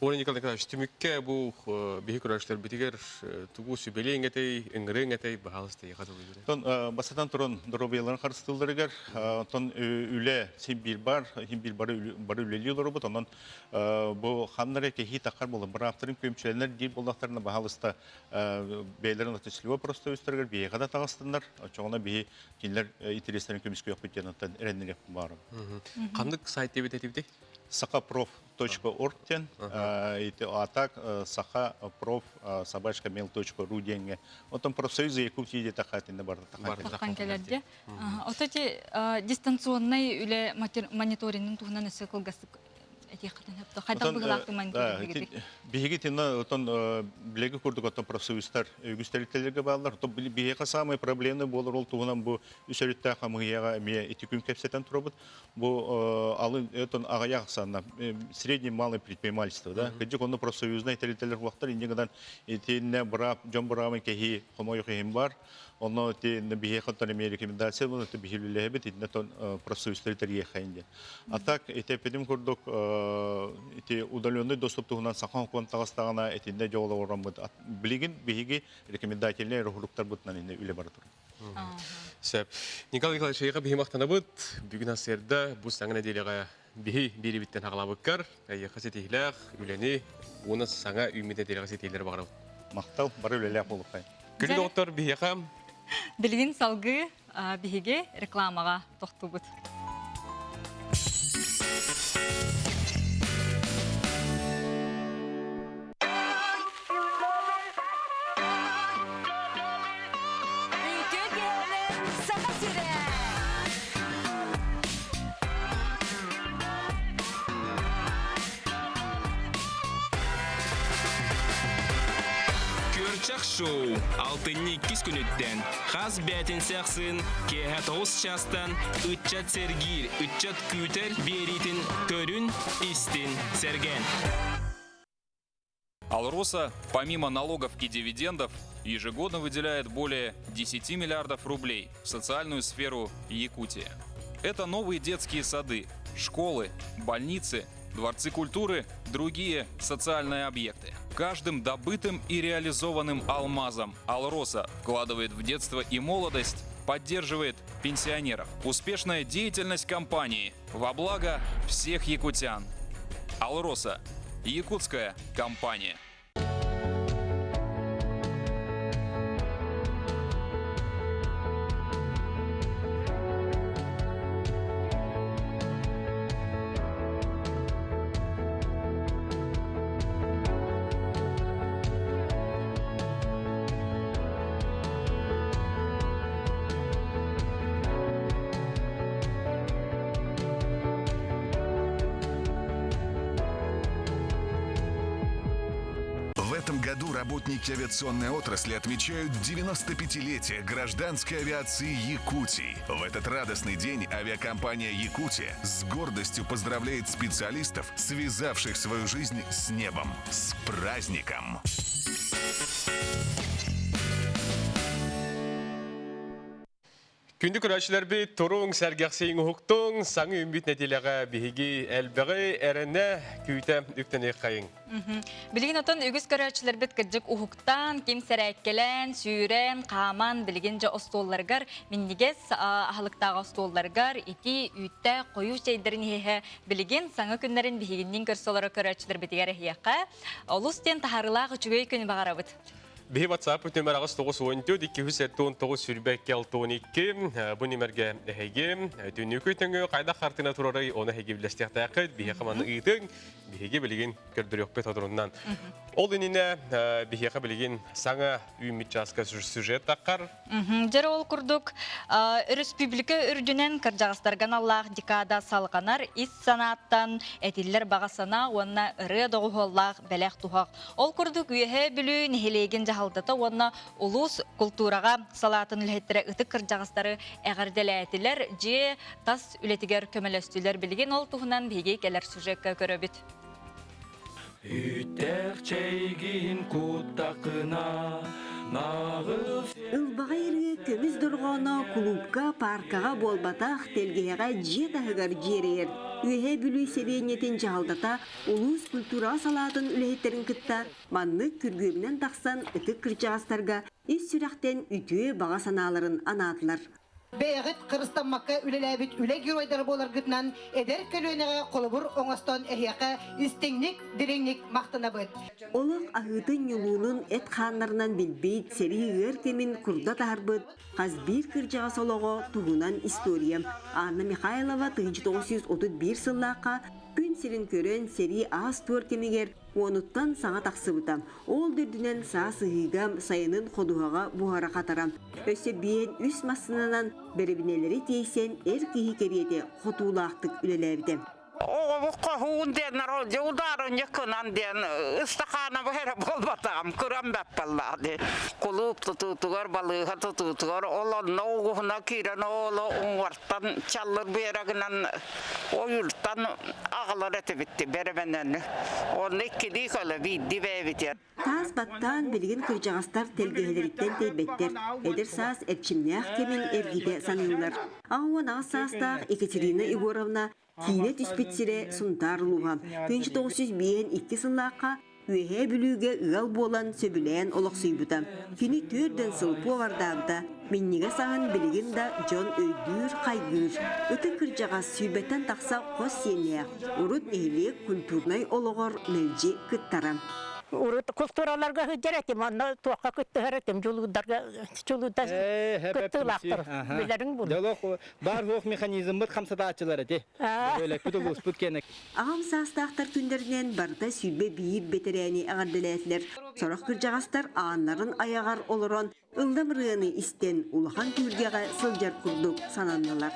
[SPEAKER 1] Оны Николай Николаевич, түмікке бұл бейгі көрәшілер бітігер тұғу сөбелең әтей, үңірің әтей бағалысты еқат олы жүрі?
[SPEAKER 7] Басатан тұрын дұробияларын қарыстылдырығар, үлі сен бары үлелі олары бұд, онын бұл қанлары кехи тақар болы, бір авторын көмшелінер дейін болдақтарына бағалысты бейлерін отеслеуі просто өстірігер, бейі қада тағыстындар, çoğuna бейі кейлер интерестерін көміскі өқ бітен әрендер еқпін барым.
[SPEAKER 1] Қандық сайт дебет әтебді?
[SPEAKER 7] sakaprof.org тен, атак sakaprof@mail.ru денге. Отын профсоюзы Якутияде тақатында барды
[SPEAKER 2] таққан келерде. Отыте дистанционный үле мониторинның туғынан өсі қылғасы қайдан бұғылақты мониторинг дегедек?
[SPEAKER 7] Бейге тені білегі көрдік отын профсоюзтар үгістәріктелерге бағалар. Бейге самый проблемный болыр ол туғынан бұл үсәрітті қамығияға ме еті күн кәпсетен тұрабыд. Бұл ағаяқ санына средний малый предпринимательство. Кәдік оны профсоюзна етелетелер уақыттар индегідан етеніне жон бұрамын кәхи қомайық ехім бар. Оны бейге қаттан рекомендация бұл, бейгелілі әбет, профсоюзтар еқайынде. Атак, етепедім көрдік удаленный доступ туғынан сақан құлан тағыстағына етінде жоғылы орын бұд. Білеген бейге рекомендательный рухлықтар бұдынан үлі бары тұрды.
[SPEAKER 1] Сөп. Николай Николаевич, айға беймақтана бұд, бүгін асырда бұл саңын әделіға бері біттен ағылабыққар, айыққа сетейләқ, үләне, оны саңа үмет әделіға сетейлер бағырау.
[SPEAKER 7] Мақтал, бары өлелі болып қай.
[SPEAKER 1] Күл доктор бейеқа.
[SPEAKER 2] Білген салғы бейге рекламаға тоқты бұд.
[SPEAKER 8] Көрчақ шоу алтынны кис күніттен қаз бәтін сәқсын кеғат оғыз частан үтчат сәргір, үтчат күтер беретін көрін истин сәрген.
[SPEAKER 9] Алроса, помимо налогов и дивидендов, ежегодно выделяет более 10 миллиардов рублей в социальную сферу Якутии. Это новые детские сады, школы, больницы, дворцы культуры, другие социальные объекты. Каждым добытым и реализованным алмазом Алроса вкладывает в детство и молодость, поддерживает пенсионеров. Успешная деятельность компании во благо всех якутян. Алроса. Якутская компания.
[SPEAKER 10] В этом году работники авиационной отрасли отмечают 95-летие гражданской авиации Якутии. В этот радостный день авиакомпания «Якутия» с гордостью поздравляет специалистов, связавших свою жизнь с небом. С праздником!
[SPEAKER 1] Күнді көрәшілер бей тұрың сәргәқсейін ұқтың, саңы үмбет нәтеліға бейге әлбіғі әріне күйті үктені қайын.
[SPEAKER 2] Білген отын үгіз көрәшілер бет кірджік ұқтан, кем сәрәккелен, сүйрен, қаман, білген жа остолларғар, меннегес ахылықтағы остолларғар, ити, үйтті, қойу шейдерін хейхе білген саңы күнлерін бейгеннен көрсолары көрәшілер бетігер хейаққа. Олыстен тахарылағы чүгей күні бағара бұд.
[SPEAKER 1] Бей WhatsApp нөмір ағыз 914 209 сүрбәкке 612 бұл нөмірге әйге түнекі түнгі қайда қартына тұрары оны әйге білістіқті әқіт бейе қаманы ұйытың бейге білген көрдір өкпет одырыннан. Ол үніне бейе білген саңа үміт жасқа сюжет таққар.
[SPEAKER 2] Жер ол күрдік республика үрдінен кіржағыстарған Аллах декада салғанар ис санаттан әтелер бағасына онына ұры доғыллақ бәләқ тұғақ. Ол күрдік үйе білі нехелеген жағалдата онына улус культураға салатын үлхеттері ұтық кіржағыстары әғірделі әтелер же тас үлетігер көмелестілер білген ол тұғынан бейге келер сюжетке көрі біт.
[SPEAKER 11] Үттәк чәйгін құттақына нағыз...
[SPEAKER 12] Үлбағайры көміз дұрғаны клубка, паркаға болбатақ телгеға жетағығар жерер. Үйе бүлі себейнетін жағалдата улус культура салатын үлеттерін күтті манны күргөбінен тақсан үтік кірчағыстарға ес сүрәқтен үтіе баға саналарын анатылар.
[SPEAKER 13] Бәйгіт қырыстанмаққа үлеләбіт үле геройдары болар гытнан әдер көлөнеге қолыбыр оңастан әхияқа істеңнік, диреңнік мақтана бұд.
[SPEAKER 12] Олық ағытын юлуының әт қанларынан білбейт сәрі ғыр кемін құрда тағарбыд. Қазбир кіржаға солығы туғынан историям. Анна Михайлова 1931 сыллаққа күн сирин көрен сери аз туар кемигер онуттан саңа тақсыбытам. Ол дүрдінен саа сығығам сайынын қодуғаға бұғара қатарам. Өсе биен үс масынынан бәрібінелері тейсен әр кейі кереде қотулақтық үлеләбідем.
[SPEAKER 14] Қоғуын ден жолдарын екінан ден ұстақаны бәрі болбатам, күрім бәппіллады. Құлып тұтутығар, балыға тұтутығар, оланна оғуына кейрен олы оңғарттан чалыр берігінен ойылттан ағылар әті бітті бәріменен. Оны кеді қолы бейді бәйбітер.
[SPEAKER 12] Таз баттан білген кіржағастар телгейлеріктен тейбеттер. Әдір саас әрчімнәқ кемін әргеде санылар. Ауын ағыз састақ Екатерина Егоровна Кине түспетсіре сұнтар ұлуға. 1902 сыллаққа үйе бүлüge ығал болан сөбілән олықсыйбыта. Күні төрден сылпу вардағыда, меннеге сағын білігін да жон өйдүр қайгыр. Өті кіржағас сүйбеттен тақса қос сенеяқ. Урут әйлек культурнай олығыр мөлжі күттарам.
[SPEAKER 15] Урут культураларга хыджаратым, аны туакка күттүһәретим, жулударга жулуда күттүлактыр. Билерин бу.
[SPEAKER 16] Диалог бар хох механизм бит хамсатаачылары те. Böyle күтүбүс бүткене.
[SPEAKER 12] Ағам састақтар күндерінен барда сүйбе бейіп бетерәне ағардыләтлер. Сорық кіржағастар ағанларын аяғар олырон, ылдам рыны істен улахан түргеға сылжар күрдік сананылар.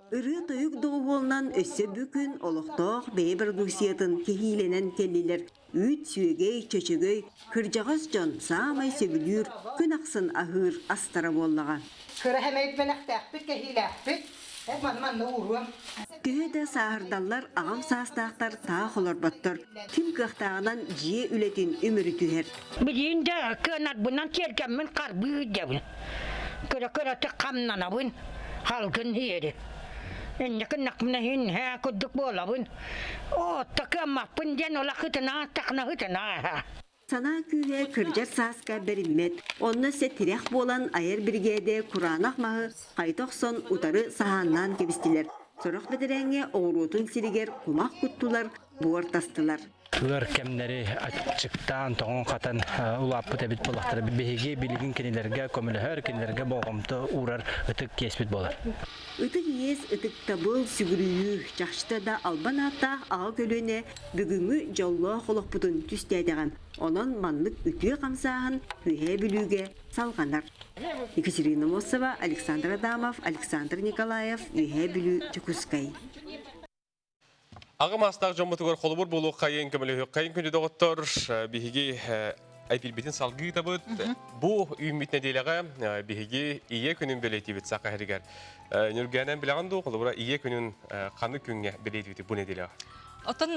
[SPEAKER 12] Үрі тойық доғуолынан өссі бүкін олықтақ бейбір гүсиятын кехиленен келілер. Үт сүйегей, чөчөгөй, кіржағас жон самай сөбілүр, күн ақсын ағыр астара боллаға.
[SPEAKER 13] Кыры хәмәйт бәләқтәқпіт, кәхиләқпіт, манны ұруам.
[SPEAKER 12] Көйді сағырдалар ағам састақтар тағы олар баттыр. Кім қақтағынан жие үлетін өмірі түхер.
[SPEAKER 15] Билинде көнат бунан келкеммен қарбы дебін. Көрі қамнан абын, халқын ері. Ennekin nakmına hin ha kudduk bolabın. O takamappın den ola hıtına takna hıtına ha.
[SPEAKER 12] Sana küve kırjar saska berilmet. Onna se tirek bolan ayar birgede Kur'anak mahı kaytokson utarı sahandan kebistiler. Sorok bederenge oğrutun siriger kumak kuttular, buvar tastılar.
[SPEAKER 16] Ылар кемнери ачыктан тоңон катан улаппыт эбит болактар беги билигин кенелерге көмөлөр кенелерге болгомто урар ытык кеспит болар.
[SPEAKER 12] Ытык ес ытык табыл сүгүрүү жакшыта да албан ата ага көлөне бүгүнгү жолло холокпутун түстәдегән. Онон манлык үтүе камсагын хүе бүлүгө салгандар. Екатерина Мосова, Александр Адамов, Александр Николаев, Үйе бүлү Чукускай.
[SPEAKER 1] Ағым астақ жомытығыр қолыбыр болу қайын көмілі қайын күнді доғыттыр бігіге әйпілбетін салғы табыд. Бұл үймітіне дейліға бігіге ие күнін білеті бет сақы әрігер. Нүргенен біліған доқ қолыбыра ие күнін қаны күнге білеті бет бұл не дейліға?
[SPEAKER 2] Отын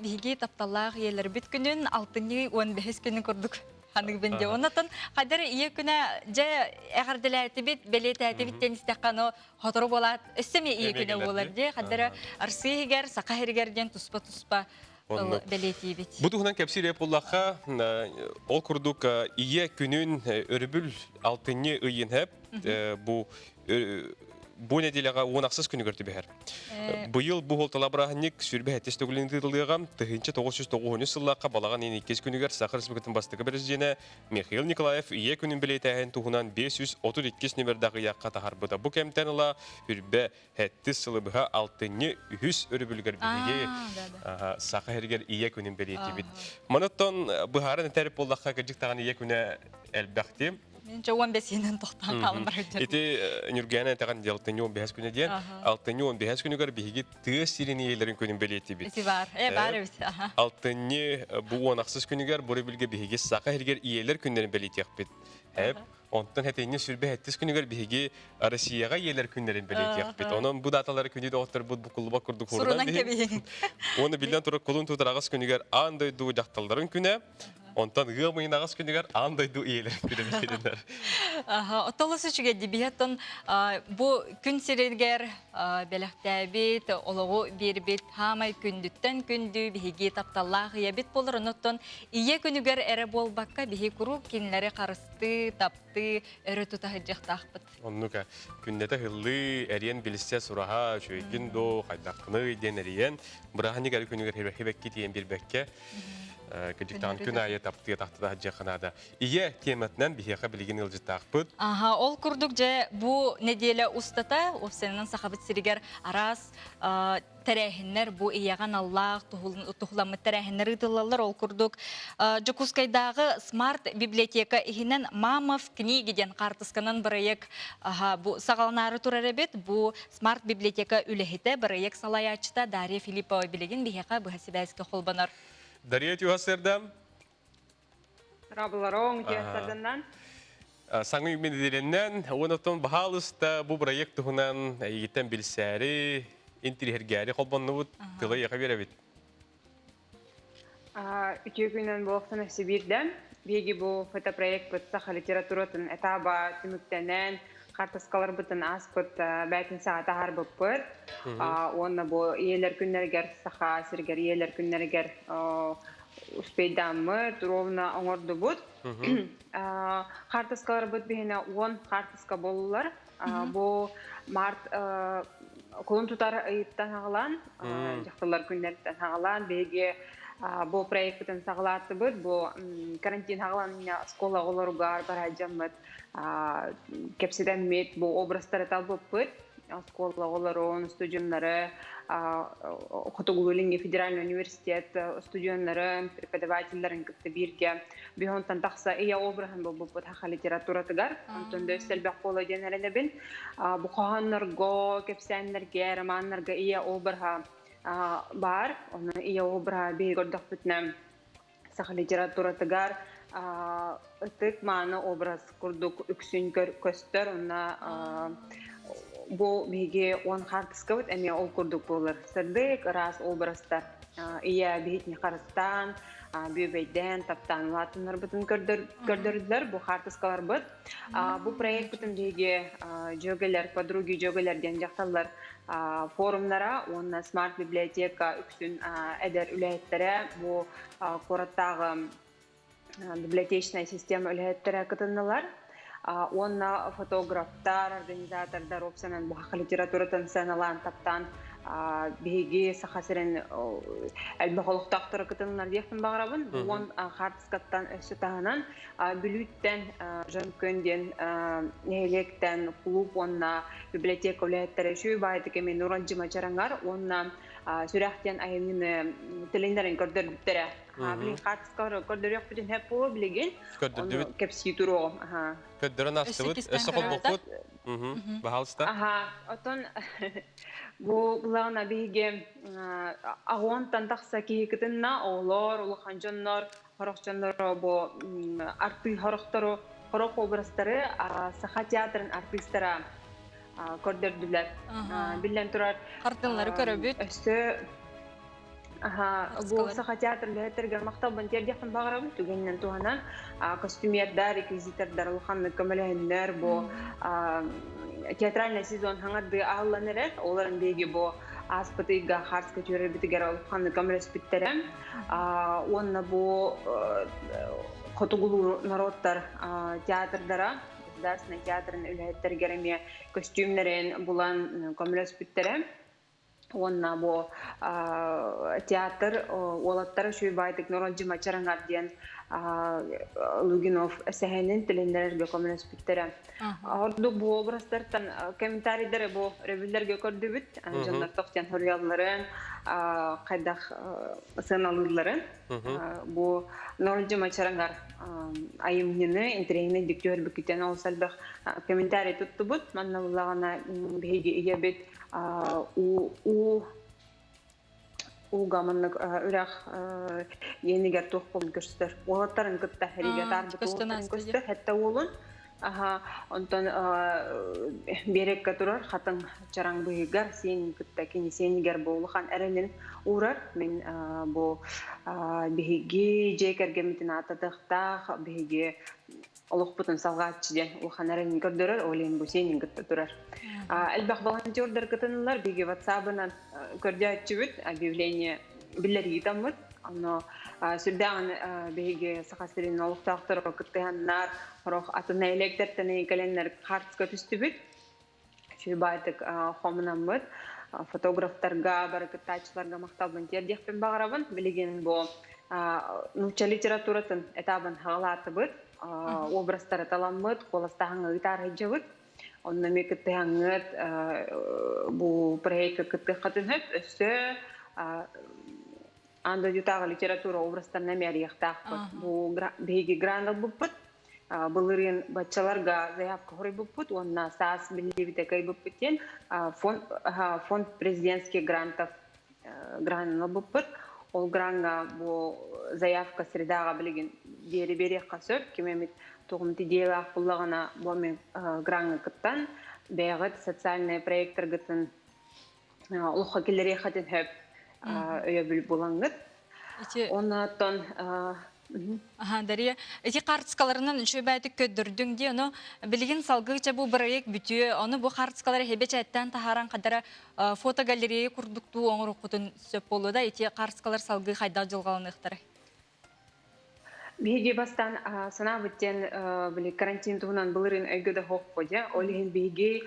[SPEAKER 2] бігіге тапталақ елер біт күнін 6-15 күнін көрдік. Ханыг бенде. Онатын қадары ие күні же әғарділәті бет, белеті әті біттен істеққаны хотыры болады. Өссеме ие күні болар де. Қадары арсыйгер, сақайыргерден тұспа-тұспа белеті бет.
[SPEAKER 1] Бұдығынан кәпсір еп олаққа ол күрдік ие күнін өрібіл алтыны үйін әп. Бұл неделяға онақсыз күні көрді бәр. Бұйыл бұл талабырағынек сүрбе әттес төгілінді дылдыға 1990 сыллаққа балаған ең 2 күнігер Сақыр Республикатын бастығы біріздені Михаил Николаев ие күнін білейті әйін тұғынан 532 нөмірдағы яққа тағар бұда. Бұл кәмтен ұла үрбе әтті сылы бұға 600 өрібілгер білге Сақыр әргер ие күнін білейті бит. Мұныттон бұғарын тәріп болдаққа кәжік таған ие күні әлбәқті.
[SPEAKER 2] Мен жауан бәсенен тоқтан қалым бар өтер.
[SPEAKER 1] Эти Нүргәнә таган 6-15 күнә дигән, 6-15 күнегә биһиге тыгыз сирене елләрен күнен беләте бит.
[SPEAKER 2] Бар, бар бит.
[SPEAKER 1] 6 бу онаксыз күнегә буры билге биһиге сака һәргәр иеләр күннәрен беләте бит. Әп, онтан хәтәйне сүрбә хәттис күнегә биһиге Россиягә иеләр күннәрен беләте бит. Onun bu dataları күнне доктор бу кулба курдук
[SPEAKER 2] хордан.
[SPEAKER 1] Оны билдән туры кулын тутырагыз күнегә андай ду жакталдарын күнә. Онтан гылмыйын ағыз күнігер андай ду иелер күнемекедіндер.
[SPEAKER 2] Отолысы жүге дебияттан бұл күн серергер бәліқтәбет, олығы бербет, хамай күндіттен күнді бігі тапталлағы ебет болыр. Оныттан ие күнігер әрі бол баққа бігі күру кенлері қарысты, тапты, әрі тұтағы жақтақпыт.
[SPEAKER 1] Оннука күндеті ғылы әрен біліссе сұраға шөйгін до қайдаққыны ден әрен. Бұрағаны кәрі күнігер хебекке тиен бербекке. Кәдіктан күн айы таптыға тақтыда жақынада. Ие тематынан бігеға білген ұлжыттақпыд.
[SPEAKER 2] Ол күрдік же бұл неделі ұстата, офсенінің сақабыт сірігер арас тәрәхінлер, бұл иеған Аллах, тұхыламы тәрәхінлер ұтылалар ол күрдік. Жукускайдағы смарт библиотека ихінен Мамов книгиден қартысқанын бірайек сағаланары тұрар әбет, бұл смарт библиотека үліхеті бірайек салаячыта Дарья Филиппова білеген бігеға бұхасибәскі қолбанар.
[SPEAKER 1] Дарья Тюхасердам.
[SPEAKER 17] Рабыларың Тюхасерданнан.
[SPEAKER 1] Саңы үмендерінен, онытын бағалыста бұл проект тұғынан егеттен білсәрі, интерьергәрі қолбанны бұд, қылы еға беребет.
[SPEAKER 17] Үтіе күнен болықтан әсі бірден, беге бұл фотопроект бұтсақа литературатын әтаба түміктенен, картаскалар бутын аспыт бәтин саата харбыппыт. Онна бу иелер күннергер саха сиргер иелер күннергер успейдаммы ровно оңорду бут. Картаскалар бут бихине 10 картаска болулар. Бу март колун тутар айыптан ағылан, жақтылар күннерден ағылан, беге бу проекттен сағылаты бұд, бу карантин ағылан скола оларугар бараджаммыд, кепседен мет бу образтары талбып бұд, скола оларун студионнары, Хотугулинги федеральный университет студионнары, преподавательларын кытты бирге, бихонтан тақса ия обрахын бұл бұд хақа литература тыгар, онтон дөстел бәқ қолы денеріне бін, бұқағанларго, кепсәнлерге, романларга ия обраха бар, оны ия обраха бейгордақ бүтнем сақа литература тыгар, ытык маны образ күрдік үксін көстер, оны бу биге 10 картаска бит, эми ол курдук болар. Сырдык раз образдар. Ия битни карастан, бүйбейден, таптан, латынлар бутын көрдөрдүлөр, бу картаскалар бит. Бу проект бутын биге жөгелер, подруги жөгелер ден жакталар форумлара, онна смарт библиотека үксүн эдер үлэйеттере, бу кораттагы библиотечная система үлэйеттере кытыннылар. Онна фотографтар, организатордар опсанан бұққа литературатан сәналан таптан бейге сақасырын әлбіғылықтақтыры күтінлер дектін бағырабын. Он қартыскаттан өсі тағынан бүліттен, жөмкөнден, нәйлектен, клуб, онна библиотека үләйттері шүй байды кемен ұранжы мачараңар, онна сүрәқтен айымыны тіліндерін көрдірдіктері. Білін қартыскары көрдірек бүтін әп болу білеген, оны кепсі тұру.
[SPEAKER 1] Көддөрөн астыбыт, өссө қол бұқпыт, бағалыста?
[SPEAKER 17] Отон бұлағына бейге ағуантан тақса кейкітінна олар, олыған жонлар, қорық жонлары, арты қорықтары, қорық образтары саха театрын артистара көрдірділер. Білен тұрар
[SPEAKER 2] Қартынлары көрөбіт?
[SPEAKER 17] Бұл саха театры ләттерге мақталбын тердектің бағырабын түгеннен туғанан костюмердар, реквизитордар, ұлғанны көміләйіндер, бұл театральный сезон хаңарды ағыланырет, оларын бейге бұл аспытыға қарсқа түрі бітігер ұлғанны көмілес біттерем. Онына бұл Хотугулу народтар театрдара, государственный театрын үләйттергереме костюмлерін бұлан көмілес біттерем. Онна бу театр олаттары шүй байтык Нұралжы Мачараңар ден Лугинов сәхенін тіліндерге көмілес бүттері. Орду бу образтардан комментарийдері бу ревюлерге көрді бүт, жандар тоқтен хөрялыларын, қайдақ сыналыларын. Бу Нұралжы Мачараңар айымнені, интерегіне диктер бүкітен олсалбақ комментарий тұтты бұд, манна бұлағана бейге ие бет гаманлык үрәх енигер тух болын көрсөтөр. Олаттарын кытта хәриге тарбыт олаттарын көрсөтөр, хәтта олын. Онтон берекке турар, хатын чараң бүйігер, сен кытта кені сенігер болуған әрелін урар. Мен бұл бейге жекерге метін атадықтақ, бейге олық бұтын салғатчыден ұлған әрелін көрдірір, олен бұл сенің кытта турар. Әлбәқ волонтердар кытынылар беге WhatsApp-ынан көрді әтчі бүт, объявление білдерге тамыд. Сүрдәғын беге сақасырын олықтақтыры кыттығаннар, құрақ атына электерттені кәленлер қартысқа түсті бүт. Шүй байтық қомынан бұд. Фотографтарға, бары кыттачыларға мақталбын тердекпен бағарабын. Білігенің бұл нұқча литературатын этабын ғалаты бұд. Образтары таламыд, қоластағын ғытар әджі бұд. Онна мекітті аңыт бұл проекті кітті қатын хөп, өсі анда дютағы литература образтарына мәр яқтақ бұд. Бұл бейге грандал бұппыд, бұлырын батчаларға заявка құрай бұппыд, онна саас білдебіті кай бұппыден фонд президентский грантов гранына бұппыд. Ол гранға бұл заявка средаға білген бері қасып, кемемет тоғымты дейлақ бұлағына бұлмен гранға күттан, бәйғыт социальный проекттар күттін ұлыққа келері қатын хөп өйе біл бұлаңғыт. Оннаттан
[SPEAKER 2] Ага, Дарья, эти картскаларынан үчөө бәйтік көддірдің де, оны білген салгыча бұл бірайек бүтіе, оны бұл картскалары хебе чайттан тахаран қадара фотогалерея күрдікту оңыр оқытын сөп болу да, эти картскалар салгы қайда жылғалынықтары?
[SPEAKER 17] Беге бастан сана бүттен карантин туғынан бұлырын өйгөді хоқ қойды. Олеген беге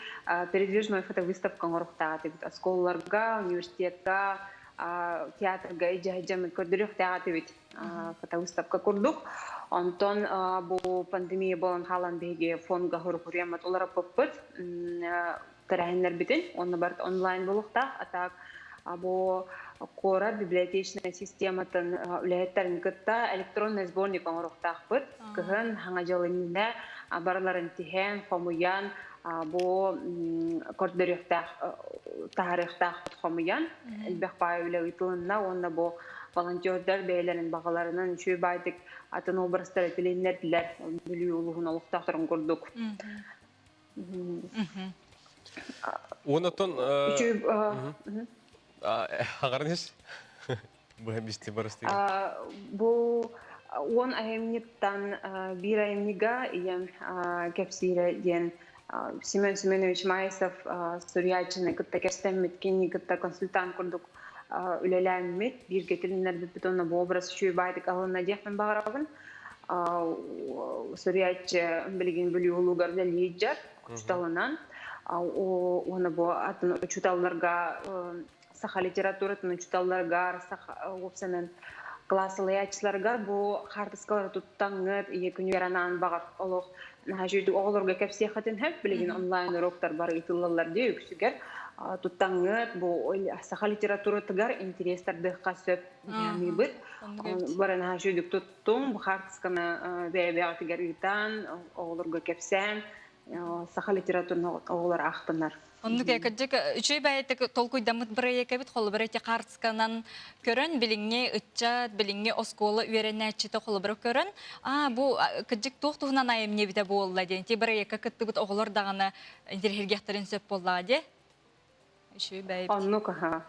[SPEAKER 17] передвижной фотовыставка ғырықтағы. Сколларға, университетка, театрга ижа-ижамын көрдірек тағаты бет фотовыставка көрдік. Онтон бұл пандемия болан халан беге фонға ғырық-ғыриямат олара pëппіт. Тәрәхінлер бітін, оны бард онлайн болуқтақ. Атақ бұл Кора библиотечная систематын үләйеттерін күтті электронный сборник оңырықтақ бұд. Күхін хаңа жылынында барларын тихен, қомуян, бұл көрдіріқтақ қомуян. Әлбәқ бай үлі ұйтылында, онда бұл волонтердар бәйлерін бағаларынан үші байдық атын обрастар әтіленлер ділер бүлі ұлығын олықтақтырын көрдік.
[SPEAKER 1] Онатын... Ағарыңыз? Бұл әместе барыстығы?
[SPEAKER 17] Бұл 10 айымниттан 1 айымниға ем кәпсирі ден Семен Семенович Майсов Сурьячыны күтті кәстен меткенні күтті консультант күрдік үлеләйін мет. Bir кетілінлер бітонна бұл образ үші байдық алына дехмен бағырабын. Сурьячы білген бүлі ұлығар дәлі еджар ұчталынан. Оны бұл атын ұчталыларға Саха литературатын учиталларга, саха опсанын классылыячыларга бу хартыскалар туттаңыт, күнүгеранан багар олох нажүйдү оголорга кепсе хатын хеп билген онлайн уроктар бар итыллар де үксүгер туттаңыт бу саха литературатыгар интерестарды касып мибит. Бара нажүйдү туттум бу хартысканы бебеатыгар итан оголорга кепсен саха литературны оголор ахтынар.
[SPEAKER 2] Ондық әкірдік үші бәйеттік толкуйдамыт бір екебіт қолы бір әте қарсқанан көрін, біліңе үтчат, біліңе осколы үйеріне әтчеті қолы бір көрін. Бұл күдік тоқтығынан айым не біте болла ден. Те бір екі күтті бұт оғылыр дағаны интерхергияқтарын сөп болла де. Үші бәйет.
[SPEAKER 17] Онны қаға.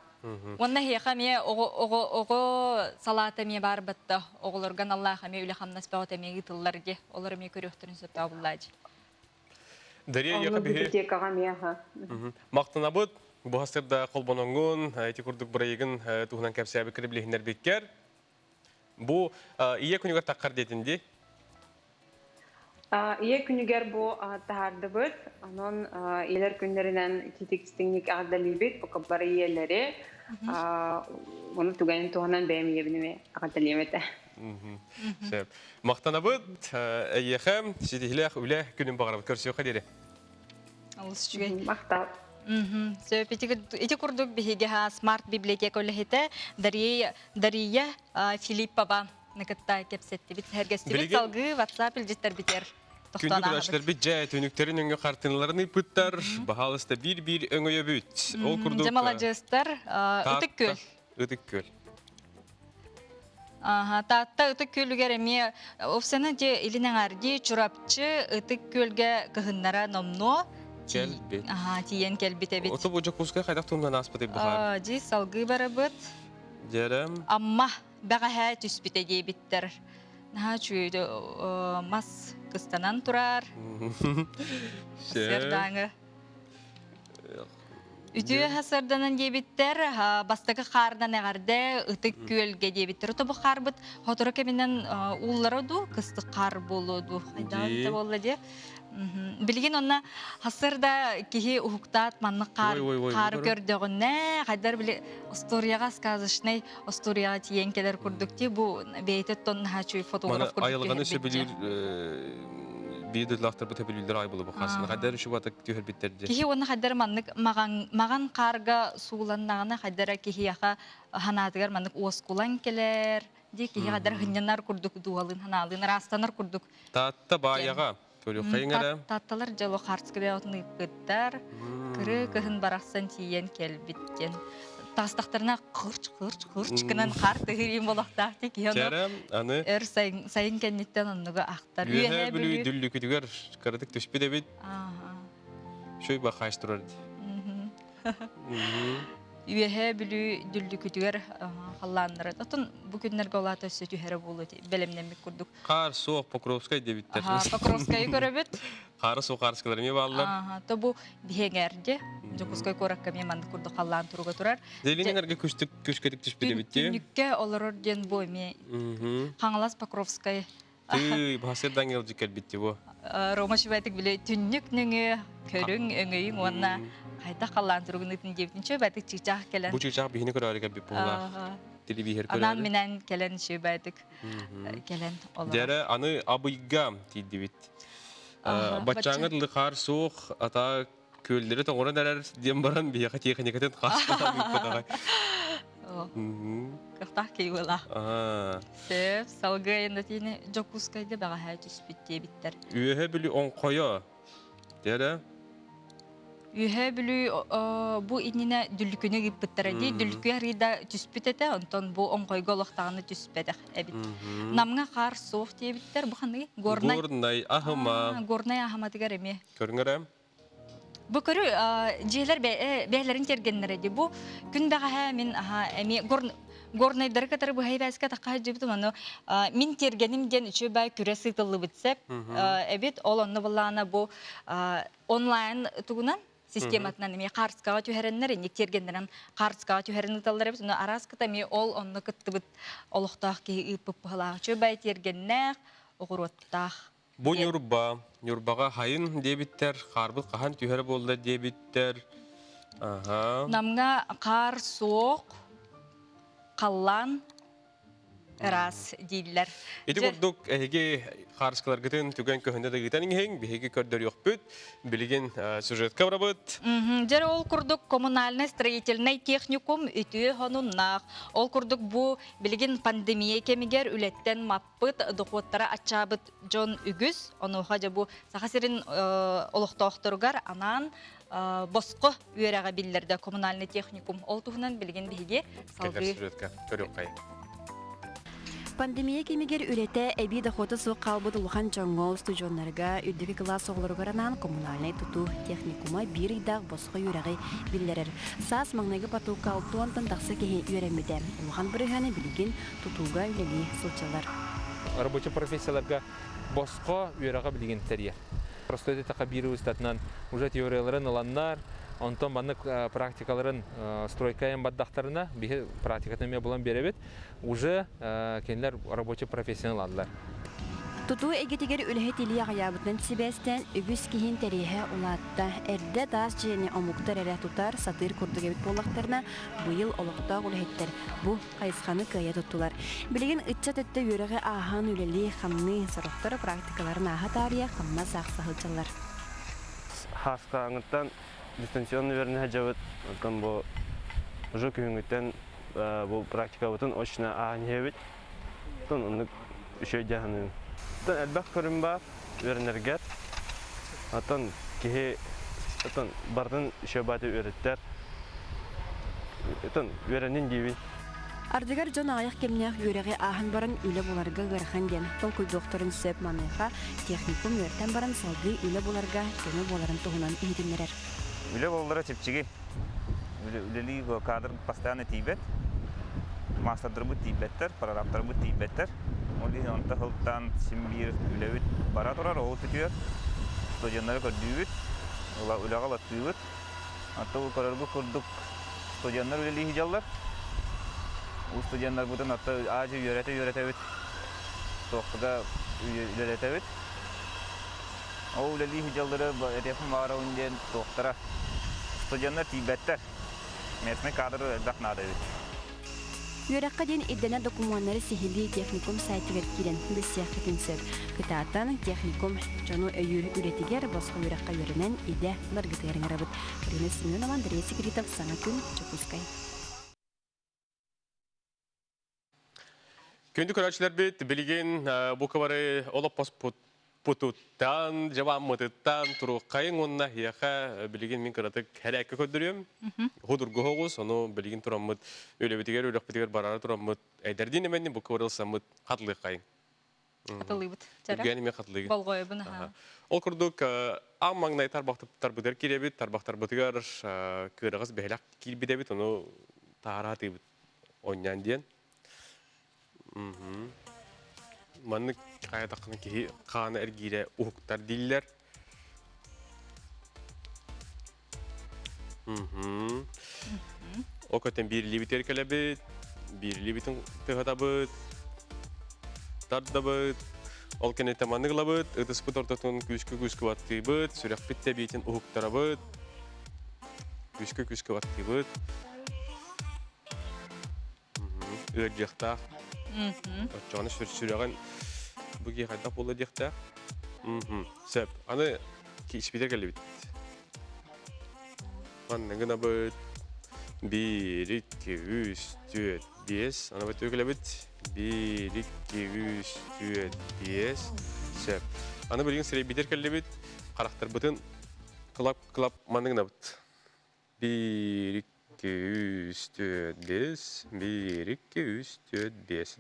[SPEAKER 2] Онна хеқа ме оғы салаты ме бар бұтты. Оғылырған Аллаға ме үлі қамнас бәуәті ме ғытылар де. Олар ме көріқтірін сөп болла де.
[SPEAKER 1] Дарья библиотекаға мияға. Мақтанабыд, бұл ғасырда қолбаныңын, әйті күрдік бірайығын тұғынан кәпсәбі кіріблігінер беккер. Бұл ие күнігер таққар детінде?
[SPEAKER 17] Ие күнігер бұл тағарды бұд. Оның елер күндерінен тетекстіңік ағдалі бет, бұл қаббары иелері. Оны түгәнін тұғынан бәйім ебініме ағдалі еметі.
[SPEAKER 1] Мақтанабыд, әйеқім, сетігіләқ үлі күнін бағарабыд. Көрсеу қадері?
[SPEAKER 2] Алыс жүгей.
[SPEAKER 17] Мақтап.
[SPEAKER 2] Эти курдук бихигеха смарт библиотека олехите Дария Филиппова накатта кепсетти бит хергестибит салгы WhatsApp илжеттер битер.
[SPEAKER 1] Күндік үләшілер бит жай төніктерін өңі қартынларыны пыттар, бағалысты бір өңі өбіт. Ол күрдік...
[SPEAKER 2] Жамала жестер, үтік көл.
[SPEAKER 1] Үтік көл.
[SPEAKER 2] Таатта үтік көлігер әме, офсаны де илінен әрде чурапчы үтік көлге кығыннара номно.
[SPEAKER 1] Кәлбет.
[SPEAKER 2] Тиен кәлбет әбет.
[SPEAKER 1] Оты бұл жақуызға қайдақ тұмдан аспыды бұғар?
[SPEAKER 2] Жи салғы бары бұд.
[SPEAKER 1] Дәрім.
[SPEAKER 2] Амма бәға хә түспіте дейбіттер. Чүйді мас кыстанан тұрар. Сердаңы. Үтіе хасарданан дейбіттер, бастығы қардан әғарды үтік көлге дейбіттер. Ұты бұл қар бұд, хотыры кәмінен ұллары ду, кысты қар болуду. Қайда болды де. Білген онна хасырда кихи ухуктат манны қар көрдіғінне, қайдар біле историяға сказышнай, историяға тиен келер күрдікте, бұл бейтет тонны хачуй фотограф күрдікте.
[SPEAKER 1] Айылғаны сөй білер бейдірлақтар бұта білілдер ай болу бұқасына. Қайдар үші батық түйір біттерді?
[SPEAKER 2] Кихи онна қайдар маннык маған қарға суыланнағына қайдара кихи яқа ханатығар маннык оскулан келер. Де кихи қайдар хынянар күрдік дуалын ханалын, растанар күрдік.
[SPEAKER 1] Татта баяға.
[SPEAKER 2] Татталар жало қарскіде отын ұйқыттар, кірі кіхін барақсан тиен келбіткен. Тастақтарына қырч кінін қарты ғырейін болақтақты ки.
[SPEAKER 1] Кәрім, аны?
[SPEAKER 2] Әр сайын кәнеттен онығы ақтар.
[SPEAKER 1] Үйе бүлі дүлі күтігер қырдық түшпі де бет. Шөй ба қайш тұрарды.
[SPEAKER 2] Üyehe bülü düldü kütüger hallanları. Atın bu günlerge olata sötü here bulu belemlenmek kurduk.
[SPEAKER 1] Qar soğuk Pokrovskay debitler.
[SPEAKER 2] Aha, Pokrovskay'ı görebet.
[SPEAKER 1] Qar soğuk qarskılarım yeballar.
[SPEAKER 2] Aha, to bu bihegerce. Jokuskay korak kami mandı kurduk hallan turuga turar.
[SPEAKER 1] Zelininlerge köşkedik düşbede bitti.
[SPEAKER 2] Tünlükке olurur den boy mi. Hangalas Pokrovskay.
[SPEAKER 1] Tüy, bahsirden gelecek bitti bu.
[SPEAKER 2] Roma şübetik bile tünlük nüngü, körün öngüyün ona. Hayda hallan turugun itin jebtin şübetik çıkacak gelen.
[SPEAKER 1] Bu çıkacak bihini kadar bir pola. Dili bir her kadar.
[SPEAKER 2] Anam minen gelen şübetik. Gelen olur.
[SPEAKER 1] Dere anı abıygam tiddi bit. Bachangı qar soğuk ata kölleri toğuna neler diyem baran bir yaka teknikaten qasqadan bir
[SPEAKER 2] Kırtak keyvela. Sef, salgı ayında Jokuskay'da bağa hayatüs bitti bitter.
[SPEAKER 1] Üyehe bili on koya. Dere.
[SPEAKER 2] Ühe bülü bu inine düllükünü gibi bittiredi. Düllükü rida tüspütete, ondan bu on koyga olaqtağını tüspedek ebit. Namına qar soğuk diye bitter. Bu qanday?
[SPEAKER 1] Gornay ahıma.
[SPEAKER 2] Gornay ahıma digar emi.
[SPEAKER 1] Körüngörem.
[SPEAKER 2] Bu körü jehler behlerin tergenleri. Bu gün bağa hemin emi gornayları kadar bu hayvaska taqqa jibdim onu. Min tergenim den üçü bay küre sıtıllı bitsep. Ebit olonnu bulana bu online tugunan sistematынан эми карскага түһәреннәр инек тергеннән карскага түһәрен таллар бит. Араската ми ол онны кыттыбыт олохтах ки ипп палачы бай тергеннәр огыроттах.
[SPEAKER 1] Бу нюрбага хайын дебиттер, карбыт кахан түһәр булды дебиттер. Ага.
[SPEAKER 2] Намга кар соқ каллан раз диллер.
[SPEAKER 1] Эти курдук эге харскалар гытын түгән көһөндә дә гытан иң биһиге көрдөр юк бит. Билген сюжетка барабыт.
[SPEAKER 2] Жер ол курдук коммунальный строительный техникум үтү хонуннак. Ол курдук бу билген пандемия кемигер үлеттен маппыт докуттара ачабыт Джон Үгүс. Оны хажа бу сахасырын олохтоохторгар анан боско үерага биллерде коммунальный техникум. Ол туһунан билген биһиге салгы.
[SPEAKER 1] Сюжетка көрөккай.
[SPEAKER 18] Пандемия кемигер үлете эби доходы сук калбыт улхан жоңгол студионнарга үддеги класс оглоргаранан коммунальный туту техникума бир идак боско юрагы биллерер. Сас маңнайгы патука алтуантан таксы кеһи үеремиде. Улхан бирыганы билген тутуга үлели сылчалар.
[SPEAKER 19] Рабочий профессияларга боско юрага билген терия. Просто это такабиру статнан уже теорияларын аланнар. Онтон баннык практикаларын стройкаем баддактарына бихи практикатыме булан беребет уже кенлер рабочий профессионаллар.
[SPEAKER 18] Туту эгетигер үлэхет илия гаябытын сибестен үгүс кихин терихе улатта эрде дас жени омуктар эре тутар сатыр курдугебит болактарына быйыл олокта улэхеттер бу кайсханы кыя туттулар. Билеген ытча төттө юрага ахан үлели хамны сарыктар практикаларын аха тария хамма саксахылчалар.
[SPEAKER 20] Хаскаңыттан дистанционный верный хаджавыт, там бо уже күнгүттен бу практика бутун очна ааньебит. Тон онны еще жаһаны. Тон элбак көрүмба вернергет. Атон кихи атон бардын еще баты өреттер. Тон веренин диби.
[SPEAKER 18] Ардыгар жон аяк кемнях юреге ахан баран үле буларга гархан ден. Толку докторын сөп манайха техникум өртен баран салгы үле буларга көмө боларын тугунан ийдимнерер.
[SPEAKER 21] Үле боллары тепчиги. Үлели кадр постоянно тибет. Мастер бу тибеттер, прорабтар бу тибеттер. Оли онта хылтан симбир үлевит бара турар ол түтүер. Студенттер көрдүбүт. Ула улага латтыбыт. Ата ул көрөргө курдук. Студенттер үлели хижаллар. У студенттер бутун ата ажы үйрөтөбүт. Токтога үйрөтөбүт. Ол үлели хижаллары этефин бара унден токтора. Студенттер тибеттер. Местный кадр дахнадыбыт.
[SPEAKER 18] Юракка ден иддена документары сихили техникум сайтыгер кирен бисяхтын сөп. Кытааттан техникум жону өйүр үретигер боско юракка юренен иде ларгытерин арабыт. Киренес синен Андрей Секретов саңа күн Чукускай.
[SPEAKER 1] Күндү көрәчләр бит билген бу кабары олоп путуттан, жабаммытыттан туруккайын онна хияха билген мен кыратык хәрәккә көдөрөм. Худургы хогус, оны билген тураммыт, өлөбитигер, өлөкбитигер барары тураммыт. Әйдәрдин эменне бу кабарылсаммыт хатлык кайын.
[SPEAKER 2] Атылыбыт. Жара.
[SPEAKER 1] Үргәнеме катлыгы.
[SPEAKER 2] Болгойбын, ха.
[SPEAKER 1] Ол курдук аммаңнай тарбактар бутер киребит, тарбактар бутыгар кырыгыз бәйләк кирбидебит, оны таратыбыт оннан ден. Манны каядакны ки каны эргире уктар диллер. О көтен бир либитер келебит, бир либитин тыгатабыт, тардабыт. Ол кенете маныглабыт, ытыспыт ортотун күскө баттыбыт, сүрек битте битин уктарабыт, күскө баттыбыт. Өйдекта. Отчаны сүреген бүге кайда болду декта. Сеп, аны киспитер келебит. Манныгына быт 1, 2, 3, 4, 5. Аны бит өглебит. 1, 2, 3, 4, 5. Сеп. Аны билген сирей битер келебит. Карактар бытын клап манныгына быт. 1, 2, 3, 4, 5. 1, 2, 3, 4, 5.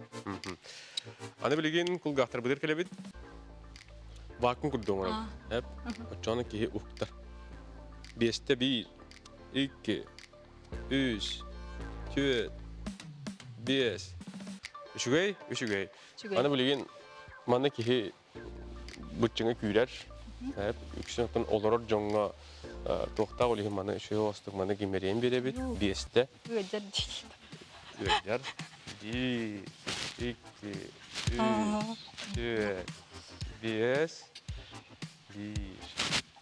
[SPEAKER 1] Аны билген кулгактар битер келебит. Вакуум курдуң аны. Хеп. Очаны ки уктар. 5-те 1, 2, 3, 4, 5. Үшігей. Аны білген маны кеге бұтчыңа күйрер. Үксініктің оларыр жоңға тоқта олеген маны үшіге остық маны кемерейін беребет. 5-те. Өйдер. 1, 2, 3, 4, 5. 1,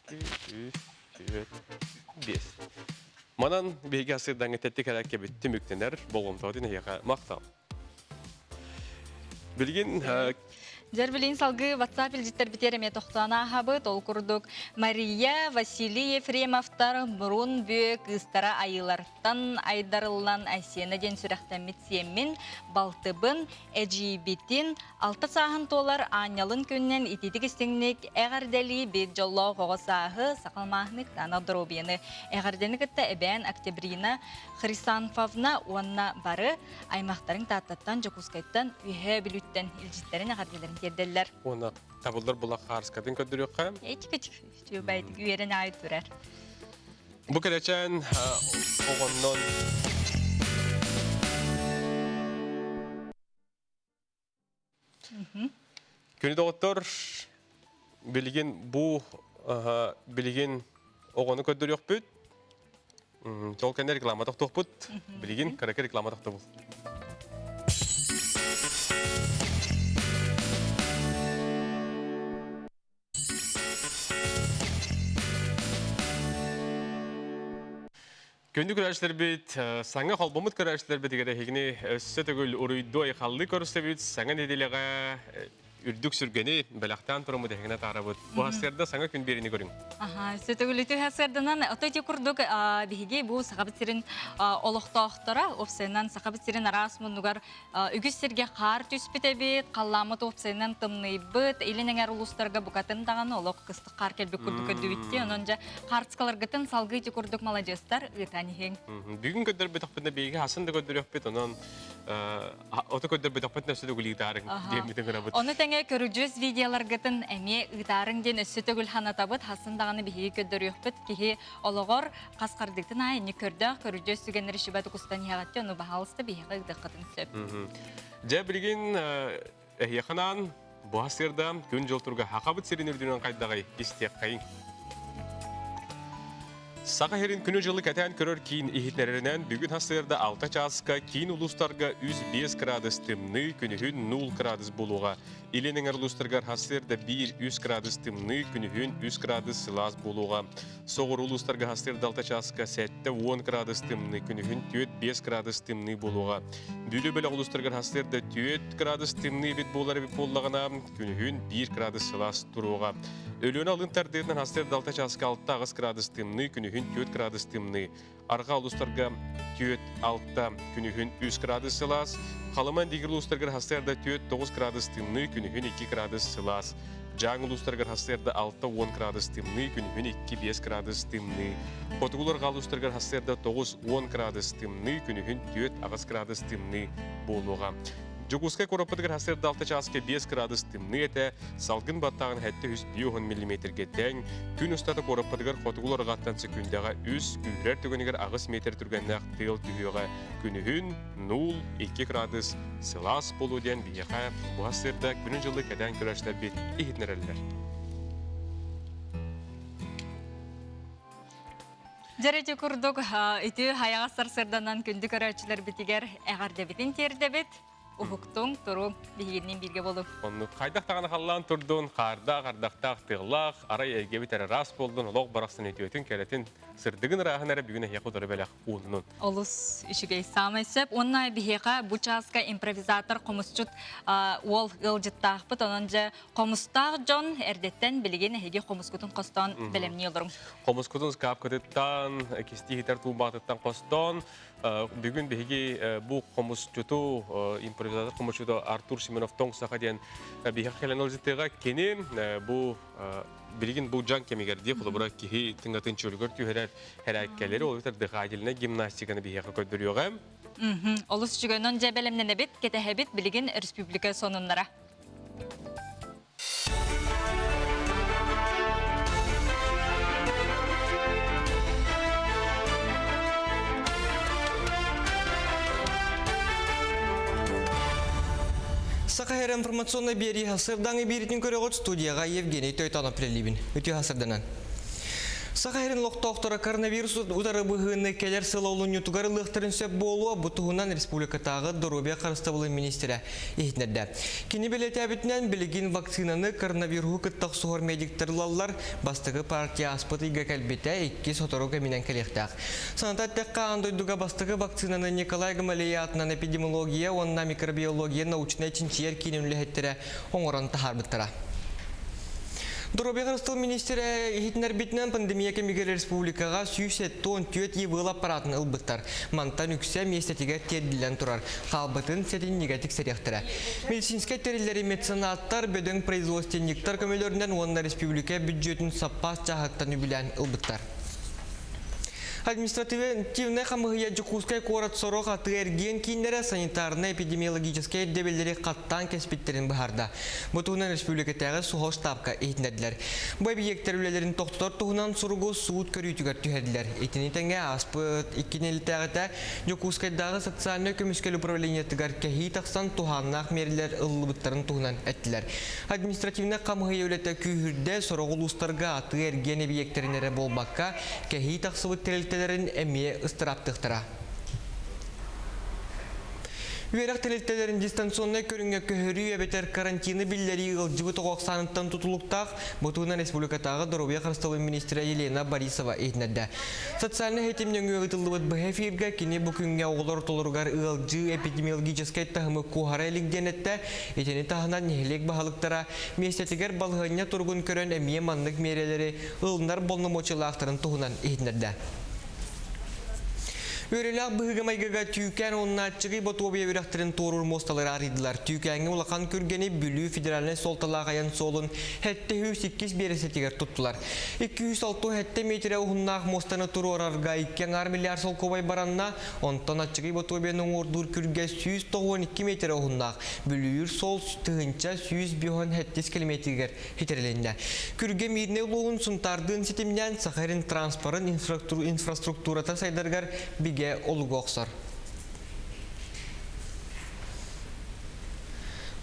[SPEAKER 1] 2, 3, 4, 5. Манан бейге асырдан тәттік әрәкке бітті мүктенер болғымтаудың еға мақтал. Білген...
[SPEAKER 2] Жер билин салгы WhatsApp илжиттер битереме тоқтана хабыт, ол курдук Мария Василий Ефремовтар мурун бүйек ыстара айылартан айдарылан айсена ден сүрәқтен митсиеммин балтыбын эжибитин 6 сағын толар анялын күннен ититик истеңник әғардели бет жоллау қоғысағы сақалмағынық дана дробияны әғардені кітті әбән Октябрина Хрисанфовна уанна бары аймақтарын таттаттан жокускайттан үйе білуттен илжиттерін әғарделерін терделлер.
[SPEAKER 1] Оны табылдар бұла қарыскадың көдірі қайым?
[SPEAKER 2] Этик-этик, бәйдік үйерін айт түрер.
[SPEAKER 1] Бұл кәлечен оғыннан көні доғыттар білген бұл білген оғыны көдірі өқ бүт. Сол кәне рекламатық тоқ бұт. Білген кәрәкі рекламатық бұл. Күнді көрәшілер бет, саңа қалбамыт көрәшілер бет егері хегіне өссі түгіл ұрыйду айқалды көрісі бет, саңа неделеға үрдік сүргені бәліқтан тұрымы дәхіне тары бұд. Бұл асырда саңа күн беріні көрің.
[SPEAKER 2] Сөтігіл үті асырдынан отойте күрдік бігі бұл сақабытсерін олықтақтыра, опсайынан сақабытсерін арас мұндығар үгістерге қар түспіте бет, қалламыт опсайынан тымный бұд, елінің әр ұлыстарға бұқатын дағаны олық қыстық қар келбек күрдік өді бітті, онынша қартысқаларғытын салғы үті күрдік малajestар ұтаны хең.
[SPEAKER 1] Бүгін көдір бет ақпетіне бейге хасын да көдір өкпет, онын оты көдір бет ақпетіне өсі дөгілігдарың деметін ғына бұд.
[SPEAKER 2] Оны тәңе көріджөз видеоларғытын әме ұтарын ден өсі төгіл ханатабыд, хасындағаны бейге көдір өкпет, кейі олығыр қасқардықтың айыны көрдіқ, көріджөз сүгенері шүбәді құстан яғатты, оны бағалысты бейге ұдыққытын сөп.
[SPEAKER 1] Жа білген әйеқынан бұғасырда күн жол тұрға хақабыт серін үрдінен қайдағай істек қайын. Сақа херин күні жылы кәтән көрір кейін ихетнерінен бүгін хасырда 6 часқа кейін ұлыстарға 5 градус тымны, күнігін 0 градус болуға. Иленің ұлыстарғар хасырда 1 градус тымны, күнігін 3 градус сылас болуға. Соғыр ұлыстарға хасырда 6 часқа 10 градус тымны, күнігін 5 градус тымны болуға. Бүлі бөлі ұлыстарғар хасырда 4 градус тымны бет болары бет болағына, күнігін 1 градус сылас тұруға. Өліні алынтардырынан хасырда 6 часқа 6 градус тымны, күнігін 4 градус тымны. Арға ұлыстарға 4-6 күнігін 3 градус сылас. Қалыман дегір ұлыстарға хасырда 4-9 градус тымны, күнігін 2 градус сылас. Жаң ұлыстарға хасырда 6-10 градус тымны, күнігін 2-5 градус тымны. Қотығыларға ұлыстарға хасырда 9-10 градус тымны, күнігін 4-9 градус тымны болуға. Жукускай коропытыгар хасырда 6 часка 5 градус тымны эте, салгын баттағын хәтті 100 мм-ге тәң, күн ұстаты коропытыгар қотығыл ұрғаттан секундага 100 күрер түгінігер ағыс метр түргеннәқ тыйл түйеға күнігін 0-2 градус сылас болу ден бейеқа bu хасырда күнін жылы кәдән күрәштер бет ихетнерелер.
[SPEAKER 2] Жарети курдук ити хаяга сарсырданан күндү көрөчүлөр битигер эгардебитин тердебит ухуктун туру бигинин бирге болуп.
[SPEAKER 1] Онну кайдактаган халлан турдун, кардактак тыглак, арай эгебитер рас болдун, лог бараксын этөтүн келетин сырдыгын раханары бүгүнө яку туру белек уунун.
[SPEAKER 2] Олус ишигей самайсып, онна бихека бучаска импровизатор комусчут ол ылжыттакпыт, ононжа комустак жон эрдеттен билген эге комускутун костон белемни олорум.
[SPEAKER 1] Комускутун скапкыттан, кистихитер тубатыттан костон, бүгүн биги бу комусчуту импровизатор комусчуту Артур Семеновтон сакаден биги келен ылжыттыга кени бу билген бу жан кемигерди кулубура кихи тыңгатын чөлгөр түйөрөр хараккелери ол битер дыгадилне гимнастиканы биги көдөрүгө.
[SPEAKER 2] Олус жүгөнөн жебелемнене бит кетехебит билген республика сонуннара.
[SPEAKER 3] Сақайыр информационный бери хасырдан биритин көрөгөт студияга Евгений Тойтанов прилибин. Өтө хасырданан. Сақайрын лоқтоқтора коронавирус удары бұғыны келер сылаулын ютугары лықтырын сөп болуа бұтығынан республикатағы Доробия қарыстабылы министері ехтінерді. Кені белеті әбітінен білген вакцинаны коронавирусу күттақ сұғыр медиктерлалар бастығы партия аспыты игі кәлбеті 2 соторуға менен келектақ. Санатат тәққа андойдуға бастығы вакцинаны Николай Гамалия атынан эпидемиология, онна микробиология научный чинчиер кейнемлі әттері оңыран тахарбыттыра. Доробия қарыстыл министері ехетінер бетінен пандемия кемегер республикаға сүйсет тон түйет евыл аппаратын ұлбыттар. Мантан үксе местетіге терділен тұрар. Қалбытын сетін негатик сәректірі. Медицинскай терілері меценаттар бөдің производственниктар көмелерінен онна республика бюджетін саппас жағаттан үбілен ұлбыттар. Административный хамыгия Жукускай корот сорок атырген киндері санитарно-эпидемиологический дебелері қаттан кеспеттерін бұхарда. Бұтығынан республикатағы суға штабқа ейтіндерділер. Бұл объекттер үлелерін тоқтотор тұғынан сұрғы суыт көрійтігер түйерділер. Етінетенге аспыт, иккенелітәғіті Жукускайдағы социальный көміскел управлениетігер кәхи тақсан тұғаннақ мерілер ұлыбыттарын тұғынан әттілер. Административный хамыгия үлеті күйірде сұрғы ұлыстарға атырген объекттерінері болбаққа кәхи тақсыбыт әмие ыстыраптықтыра. Үйерек телеттелерін дистанционный көрінге көхірі әбетер карантины білдері ғылжыбы тоғақсаныттан тұтылықтақ бұтығынан республикатағы Доробия қарысталы министрі Елена Борисова ейтінәді. Социальный хетімнен өғытылы бұт бұхе фирге кені бүкінге оғылар толырғар ғылжы эпидемиологическай тағымы қуғара әлігден әтті етені тағынан нехелек бағалықтара местетігер балғыня тұрғын көрін әмие маңлық мерелері ғылындар болны мочылақтарын тұғынан ейтінәді. Өрелақ бұғымайғыға түйкен оннатчығы бұтуабия өрәқтерін торур мосталары аридылар. Түйкенге олақан көргені бүлі федеральный солталақ аян солын хәтті 108 бересетігер тұттылар. 206 хәтті метрі ұғыннақ мостаны тұру орарға 2 миллиард сол көбай баранна, онтан атчығы бұтуабияның ордур көрге 192 метрі ұғыннақ. Бүліір сол тұғынша 105 хәттіс километрігер хетерленді. Көрге мейірне ұлығын сұнтардың сетімнен Сахарин транспорын инфраструктурата сайдарғар олуғы оқсар.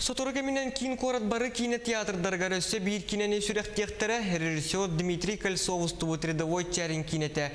[SPEAKER 3] Соторга менен кин корат бары кине театрдарга рөссе бир кинене сүрәктектәре режиссер Дмитрий Кольцов устубы рядовой чарин кинете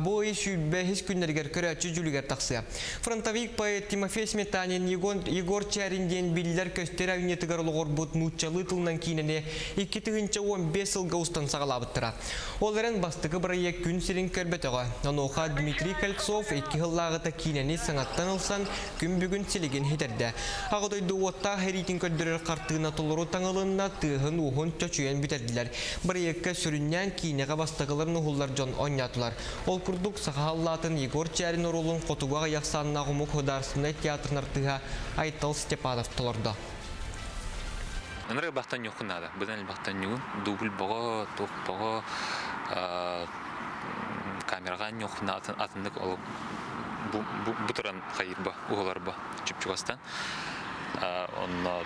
[SPEAKER 3] бой шүбе хис күннәргә көрәчү жүлгәр таксы. Фронтовик поэт Тимофей Сметанин Егор Чаринден билләр көстер авнетыгар логор бут мучалы тылнан кинене 2-15 елга устан сагалабыттыра. Оларын бастыгы проект күн сирин көрбәтәгә. Аноха Дмитрий Кольцов 2 еллагыта кинене саңаттан алсан күн бүгүн силеген хетерде. Агыдойду отта Херитин көддөрөр картыгына толору таңылынна тыгын ухун чөчүйен битердилер. Проектка сүрүннән кинеге бастыгыларын ухуллар жон ойнатылар. Ол курдук сахаллатын Егор Чарин орулун котуга яксанна гумук ходарсынай театрнар тыга Айтал Степанов толордо.
[SPEAKER 4] Анры бахтан юкнада. Бизен бахтан ю дубль бого топого камерага юкнатын атындык ол бутуран хайырба уголарба чүпчүгастан. Онна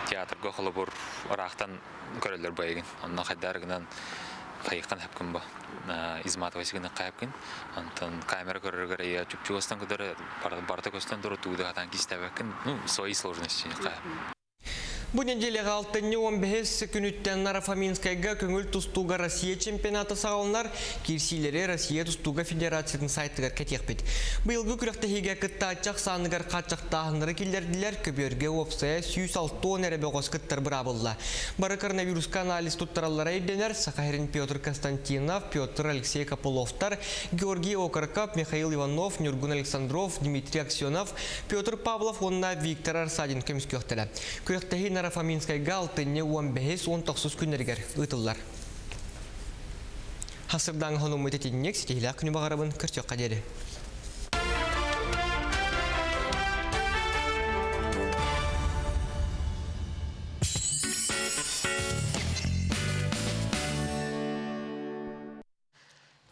[SPEAKER 4] театрга холобур орахтан көрөлөр байгын. Онна хайдаргынан кайыккан хапкын ба. Изматович гына кайыккын. Антон камера көрөргөр я чупчугостан көдөрө барта көстөн дуру тууды атан кистебекин. Свои сложности.
[SPEAKER 3] Бу неделяга 6-15 күнүттен Нарафаминскайга көңүл тустууга Россия чемпионаты сагалынар кирсилери Россия тустууга федерациянын сайтыгар кетекпит. Быйылгы күрөктөгө кыттаачак сааныгар качактааныры килдердилер көбөргө опсая 106 эребегос кыттар бырабылла. Бары коронавируска анализ туттараллара эйденер Сахарин Петр Константинов, Петр Алексей Копыловтар, Георгий Окарков, Михаил Иванов, Нюргун Александров, Дмитрий Аксенов, Петр Павлов, онна Виктор Арсадин көмүскөктеле. Күрөктөгө Нарафаминскайга 6-15 күннергер ытыллар. Хасырдан хонум өтетиннек сетейлі күні бағарабын көрсек қадері.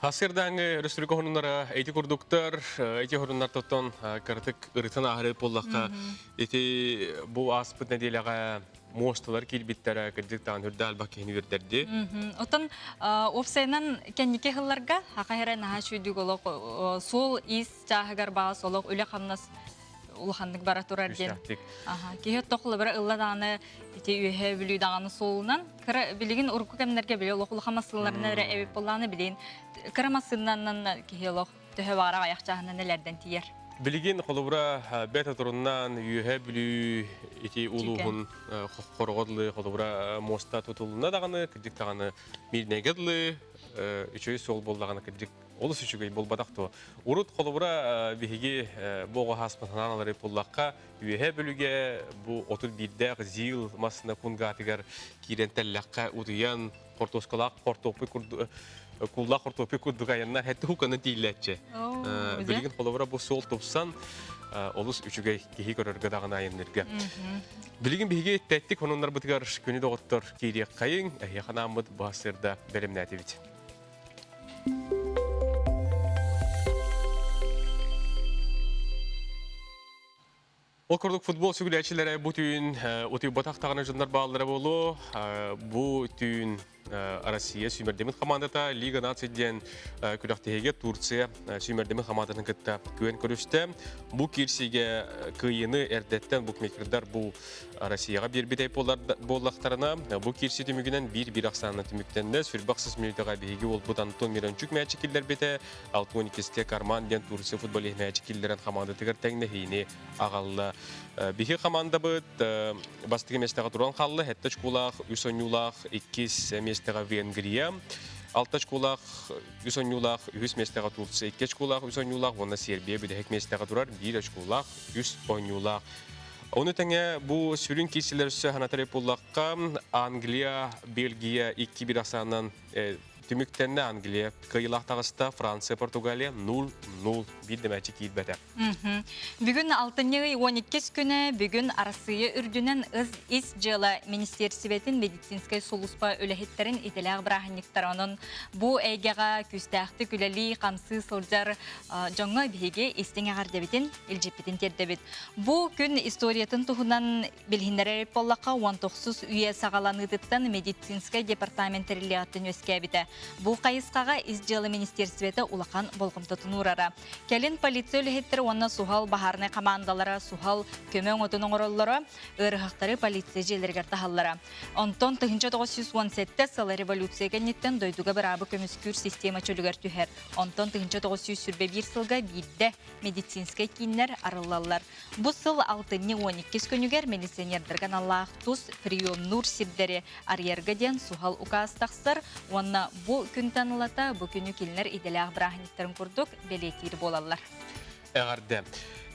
[SPEAKER 1] Хасырдаңы Республика хонунара эти курдуктар, эти хоруннар тоттон кыртык ырытын ахыры поллакка эти бу аспыт неделяга мосталар килбиттер кырдык таан хүрдө албак кени бердерди.
[SPEAKER 2] Отон офсайнан кеннике хылларга хакайра наха шүйдүк олок сол ис чахагар баа солок үле камнас улхандык бара турар ден. Кихет тоқлы бір ылладаны ити үйе білүү дағаны солынан кыра билигин урку кемнерге биле олок улхамасыларына эбип болланы билин кырамасыннан кихелок төһө бара аяқчаһынан нелерден тиер.
[SPEAKER 1] Билигин холобра бета туруннан үйе білүү ити улуғын хорогодлы холобра моста тутулуна дағаны кырдык дағаны мирнегедлы үчөй сол болдағаны кырдык олус үчүгөй болбадакты. Урут холобра биһиги бого хаспатаналары поллакка үйе бөлүгө бу 31 зил масына кунгатыгар кирентеллакка удуян портоскалак портопы кулла портопы кудугаянна хетти хуканы тийлетче. Билигин холобра бу сол топсан олус үчүгөй кихи көрөргө дагана айыннерге. Билигин биһиги теттик онундар бутыгар күнү доктор кирек кайын яханамыт басырда беремнәтибит. Ол көрдік футбол сүгіләчілері бұ түйін өтей батақтағаны жындар бағалары болу. Бұ түйін Россия сүймердемін командата Лига нациден күліқтеге Турция сүймердемін командатын кітті күйен көрісті. Бұ керсеге күйіні әрдеттен букмекердар бұ Россияға бір бетей боллақтарына. Бұ керсе түмігінен бір ақсаны түміктенді. Сүрбақсыз минутыға бейге ол бұдан Антон Мирончук мәчікілдер беті. 6-12-те Карман ден Турция футбол мәчікілдерін командатығыр тәңіне хейіне ағалды. Бихи команда быт бастыгы местага туран қаллы, хеттач кулах, үсонюлах, 2 местага Венгрия, алтач кулах, үсонюлах, 3 местага Турция, 2 кулах, үсонюлах, вона Сербия, бидехек местага турар, 1 кулах, үсонюлах. Оны тәңе бұ сүрін кейселер үсі ханатары пуллаққа Англия, Бельгия, 2-1 асанан түміктенне Англия, кыйлақ тағыста Франция, Португалия 0-0 білдімәчі кейт бәді.
[SPEAKER 2] Бүгін 6-12 күні бүгін Арасыйы үрдінен із жылы Министерсиветин медицинскай солуспа өліхеттерін ителәғ бірахынниктарының бұ әйгеға күстәқті күләлі қамсы сылжар жоңға бейге естен ағар дебетін, үлжеппетін тердебет. Бұ күн историятын тұхынан білгіндері боллаққа 19 үйе сағаланыдыттан медицинскай департаментерлі атын өскәбіті. Бұл қайысқаға изжылы Министерсветі улақан болғымтатын ұрара. Кәлін полиция өлігеттері онына сухал бахарны командалары, сухал көмең отының ороллары, ұрығақтары полиция желергер тахаллара. Онтон 1917 сылы революция кәнеттен дойдуға бір абы көміскүр система чөлігер түхер. Онтон 1941 сылға бейді медицинскай кейінлер арылалар. Бұл сыл 6-12 көнігер милиционердерген Аллах тұз прием нұр сирдері арьергаден сухал уқастақсыр, онына бұл күн танылата, бұл күні келінер иделяғ бірахынеттерін күрдік, белетейді болалар.
[SPEAKER 1] Әғарды.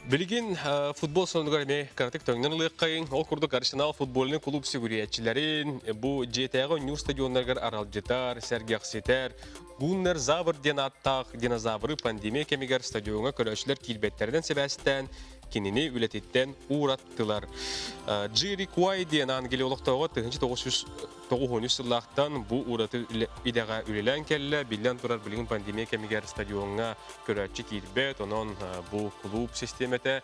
[SPEAKER 1] Білген футбол соңығар ме каратек төңнен лыққайын, ол күрдік Арсенал футболының клуб сүгіриятчілерін, бұл жетәғі нью стадионларғар аралжетар, сәргеқсетер, Гуннер Завр ден аттақ динозавры пандемия кемегер стадионға көрәшілер келбеттерден себәстен кеніне үлететтен ураттылар. Джири Куай ден ангелиологтауға 1993 сыллақтан бұл ураты идеға үлелен келі, білден тұрар білген пандемия кемегер стадионға көрәтші келбет, онын бұл клуб системеті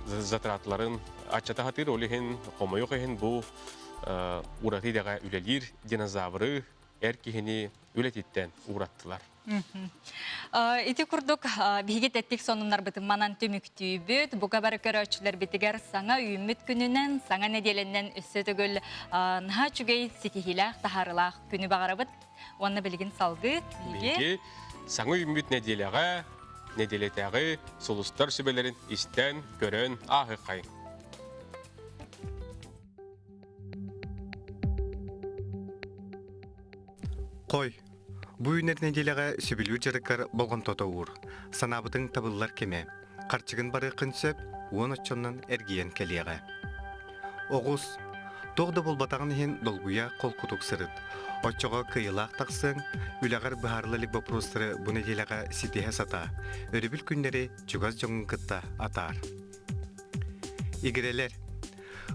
[SPEAKER 1] затратларын ачатахатыр олихин, комойохин бу ураты дага үлелир динозавры эркихини үлетиттен ураттылар.
[SPEAKER 2] Ити курдук бигит эттик сонунар бытын манан түмүктүүбүт. Буга бары көрөчүлөр битигер саңа үйүмүт күнүнөн, саңа неделенен өссө төгөл наха чүгей ситихилах, тахарылах күнү багарабыт. Онна билгин салгы.
[SPEAKER 1] Биги саңа үйүмүт неделега, неделетеги сулустар сүбелерин истен көрөн ахы кай.
[SPEAKER 5] Кой. Бу үнер неделеға сөбілу жарықар болған тотауыр. Санабытың табылар кеме. Қарчығын бары күнсөп, уон отчоннан әргиен келеға. Оғыз. Тоғды болбатағын хен долгуя қол құтық сырыт. Отчоға кыйылақ тақсын, үлағар бұхарлылық бопростыры бұ неделеға ситеге сата. Өрібіл күндері чугаз жоңын кытта атар. Игерелер.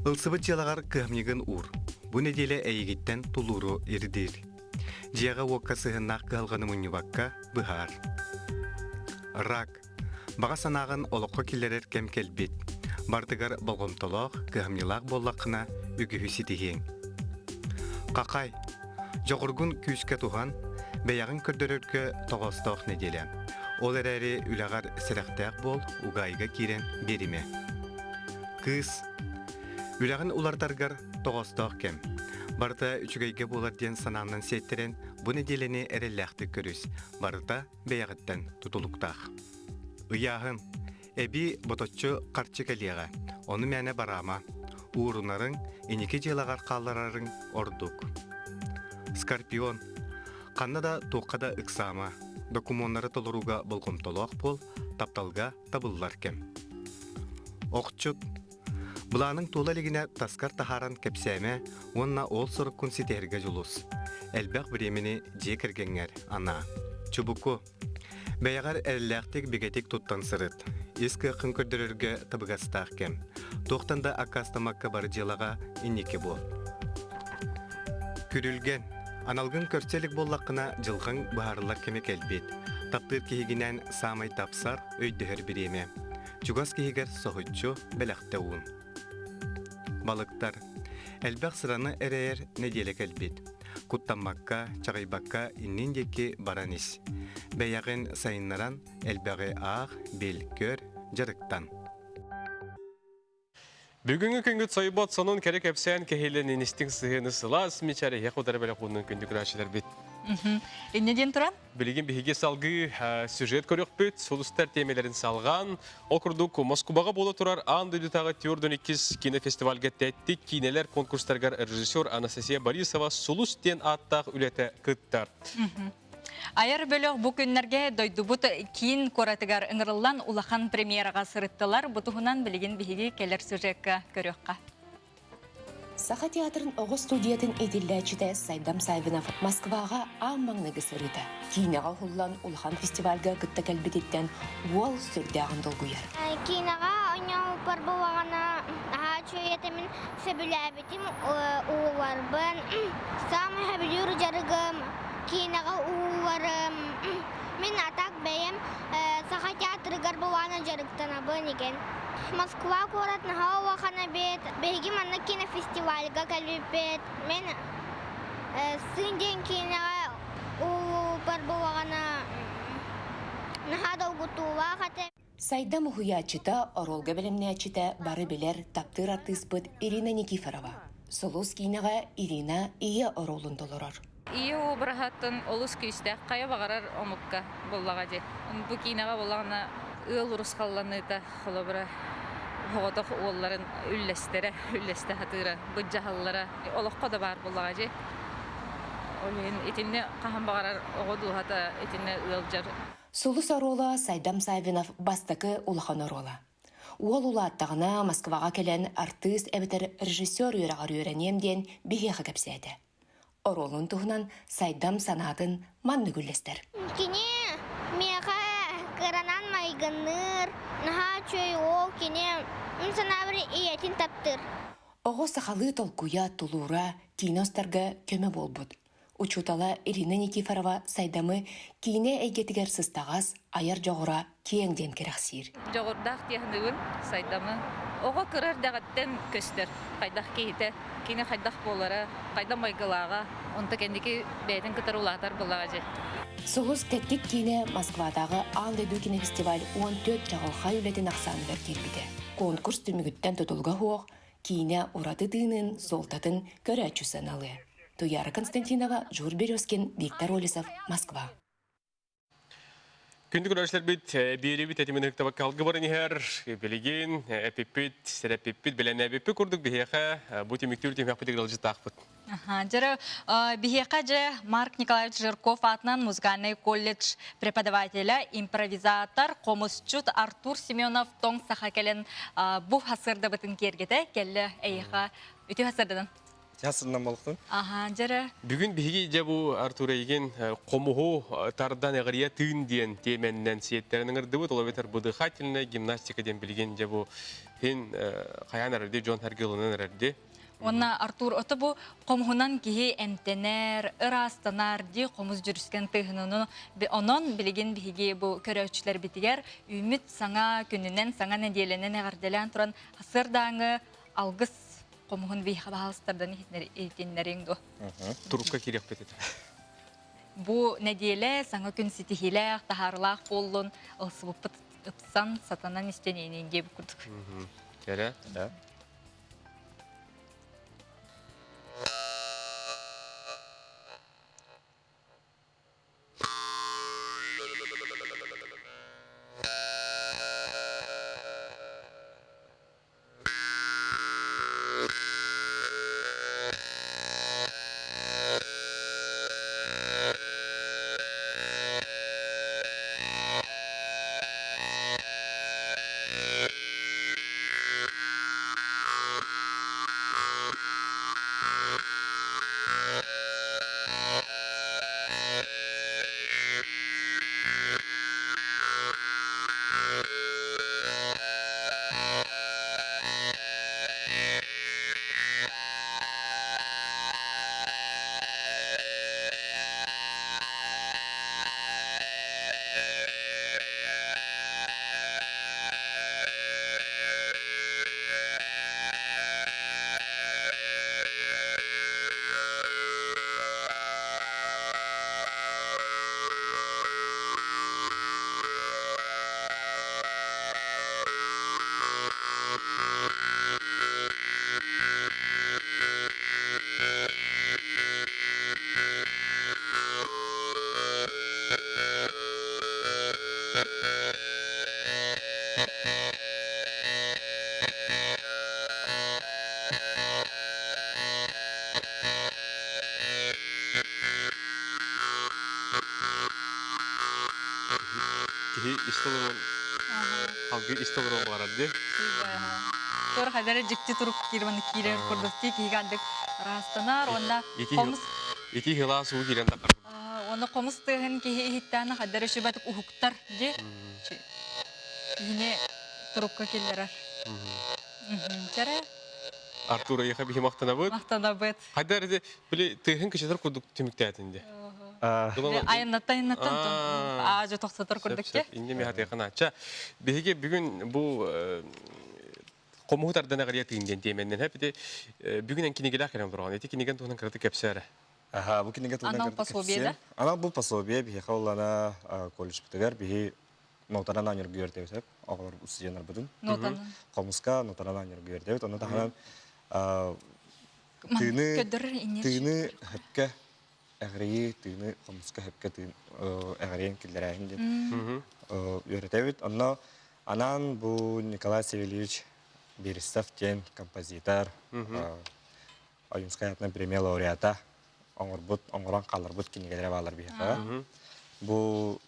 [SPEAKER 5] Үлсыбыт жалағар кыхамнигын ур. Бұ неделе әйгеттен тулуру ердер. Жияға уаққа сығыннақ қалғаны мұныбаққа бұхар. Рак. Баға санағын олыққа келерер кем келбет. Бардығар болғымтылық, кығымнылақ боллақына үгіхі сетіген. Қақай. Жоғырғын күйіске туған, бәяғын көрдірерге тоғыстық неделі. Ол әрәрі үлағар сіріқтәк бол, ұғайға керен беріме. Кыз. Үлағын ұлардарғар тоғыстық кем. Барыта үчігейге болар ден санамнан сеттерен бұ неделені әрелләқті көріс. Барыта бәяғыттан тұтылықтақ. Ұяғын, әбі бұтотчы қарчы кәлеға. Оны мәне барама. Уырынарың, енеке желағар қаларарың ордук. Скорпион. Қаннада тоққада ұқсама. Докумонлары толыруға бұлғымтолық бол, тапталға табыллар кем. Оқчыт. Бұланың тола легіне таскар тахаран кәпсәме, онна ол сұрық күн сетерге жұлыс. Әлбәқ біремені жекіргенер, ана. Чубуку. Бәяғар әлләқтек бігетек тұттан сырыт. Ескі қын көрдірерге табығастақ кем. Тоқтанда акастамаққа бары желаға инеке бол. Күрілген. Аналғын көрселік боллақына жылғын бұхарлар кемек әлбет. Таптыр кейгінен самай тапсар өйдігір біреме. Чугас кейгер соғытчу бәләқті уын. Балықтар. Әлбәқ сыраны әрәйер неделек әлбет. Куттамаққа, чағайбаққа иннендекі баранис. Бәяғын сайыннаран әлбәғі ақ, бел, көр, жарықтан.
[SPEAKER 1] Бүгінгі күнгіт сайыбат сонын кәрек әпсән кәхелі ненестің сығыны сылас мечәрі еқудары бәлі құнның күнді күрәшілер бет.
[SPEAKER 2] Неден тұран?
[SPEAKER 1] Білеген бігі салғы сюжет көрек бет, солыстар темелерін салған. Окурдук Москваға болы тұрар андыдытағы Тюрдон 2 кинофестивальға тәтті кинелер конкурстарғар режиссер Анастасия Борисова солыстен аттақ үлеті күттар.
[SPEAKER 2] Айыр бөліқ бұл күнлерге дойды бұт кейін көратығар ұңырылан улахан премьераға сырыттылар. Бұтығынан білеген бігі келер сюжетқа көрекқа.
[SPEAKER 22] Саха театрын оғы студиятын еділләчіде Сайдам Сайвинов Москваға аммаңнығы сырыды. Кейінаға құллан улахан фестивальға күтті кәлбететтен уол сүрдәғын долгуяр.
[SPEAKER 23] Кейінаға ойнау бар болағана чөйетімін сөбіләбетім уыларбын. Самы әбілюрі жарығым. Кейінаға уыларым. Мен атақ бәйім Саха театрығар болағана жарықтанабын екен. Москва городна хава хана бет. Беги манна кинофестивальга калбет. Мен сынден кинога у барбуагана нахада угутува хате.
[SPEAKER 22] Сайдам ухуячыта, оролга белемнячыта бары билер таптыр артыспыт Ирина Никифорова. Солус кинога Ирина ия оролун долорор.
[SPEAKER 24] Ия обрахаттын олус күйістәк қая бағарар омыққа боллаға де. Бұ кинога боллағына ыл урус қалланыда холобра хоғытық оларын үллесті хатыра, бұджахаллара олыққа да бар боллаға же. Олен етінне қахан бағарар оғыду хата етінне ылжар.
[SPEAKER 22] Солус орола Сайдам Сайвинов бастықы улахан орола. Ол улаттағына Москваға келен артист әбітер режиссер үйрағар үйренемден бігеға кәпсәді. Оролын тұғынан Сайдам санатын манны күлестер.
[SPEAKER 23] Кене меға кыранан майгыныр, наға чөй ол кене санабыры иетін таптыр.
[SPEAKER 22] Оғы сақалы толкуя тулура киностарға көмі болбуд. Учутала Ирина Никифорова сайдамы кейіне әйгетігер сыстағас аяр жоғыра киеңден керақсир.
[SPEAKER 24] Жоғырдақ тияхнығын сайдамы. Оға кырар дағаттен көстер. Қайдақ кейті, кейіне қайдақ болары, қайда майғылаға, онта кендекі бәйтін кітар улатар болаға же.
[SPEAKER 22] Соғыз тәттік кейіне Москвадағы Аңледу кинофестиваль 14 жағылға үлетін ақсаны бәркербеді. Конкурс түмігіттен тұтылға хоқ, кейіне ұраты тыынын, солтатын көрі әчусын алы. Туяра Константинова, Жур Березкин, Виктор Олесов, Москва.
[SPEAKER 1] Күндік өрәшілер біт, бейрі біт әтімен үктабақ қалғы барын ехер, білеген, әпіппіт, сәрәпіппіт, білән әпіппі күрдік бігеға, бұт еміктер өтем әппітік дәлжі тақпыт.
[SPEAKER 2] Жары бігеға же Марк Николаевич Жирков атынан музыкальный колледж преподавателя, импровизатор, комысчут Артур Семенов тоң саха кәлін бұ хасырды бұтын кергеті, кәлі әйіға өте хасырдыдан.
[SPEAKER 6] Ясырынан болықтың?
[SPEAKER 2] Жары.
[SPEAKER 1] Бүгін бігі же бұл Артур Ейген қомуғу тардан әғырия түйін дейін теменнен сиеттерінің ұрды бұд, олы бетер бұдықательны гимнастикаден білген же бұл хен қаян әрді, Джон Харгилының әрді.
[SPEAKER 2] Онна Артур оты бұ қомғынан кейі әмтенер, ырастанар де қомыз жүріскен тұғынын, онын білген бігі бұл көрәучілер бітігер, үміт саңа күнінен, саңа неделенен әғарделен тұран асырдаңы алғыс қомығын бейха бағалыстардан етенлерің ду.
[SPEAKER 1] Тұрыққа керек бетеді.
[SPEAKER 2] Бұ неделе саңа күн сетихиләқ, тахарлақ болын, ұлсы бұппыт ұпсан сатанан істенейінен кебі күрдік.
[SPEAKER 1] Кәрі? İstolun vardı.
[SPEAKER 2] Sonra kadar ciddi turup kirmanı kirer kurdukti ki geldik rastanar onda komuz
[SPEAKER 1] Eti hila suğu kiren takar.
[SPEAKER 2] Onda komuz tığın ki hittana kadar şu batık uhuktar diye. Yine turupka killerer. Çare.
[SPEAKER 1] Artur'a yaka bir maktana bud.
[SPEAKER 2] Maktana bud.
[SPEAKER 1] Kadar de böyle tığın kişiler kurduk tümüktetinde.
[SPEAKER 2] Ayınlattan ağacı toxtatır kurduk ki.
[SPEAKER 1] İnce mi hadi kana. Ça. Bihige bugün bu komutardan ağrıya tığından temenden hep de bugünen kinigela kiran durağın. Eti kinigen tuğunun kırdı kepsere.
[SPEAKER 6] Aha, bu kinigen tuğunun kırdı kepsere. Ana bu pasobiye bihi kavlana kolej bitiger bihi notaran anyor güyerde hep. Ağlar usiyener budun.
[SPEAKER 2] Notaran.
[SPEAKER 6] Komuska notaran anyor güyerde hep. Onu da hemen tığını hepke Ağrıyı, tığını, komuska hepke tığın ağrıyan killerayın diye öğretevit. Ondan anan bu Nikolay Sevilievich Берестов тен композитор, Аюнская премия лауреата, оңоран қаларбут кинегелер балар бияха. Бұл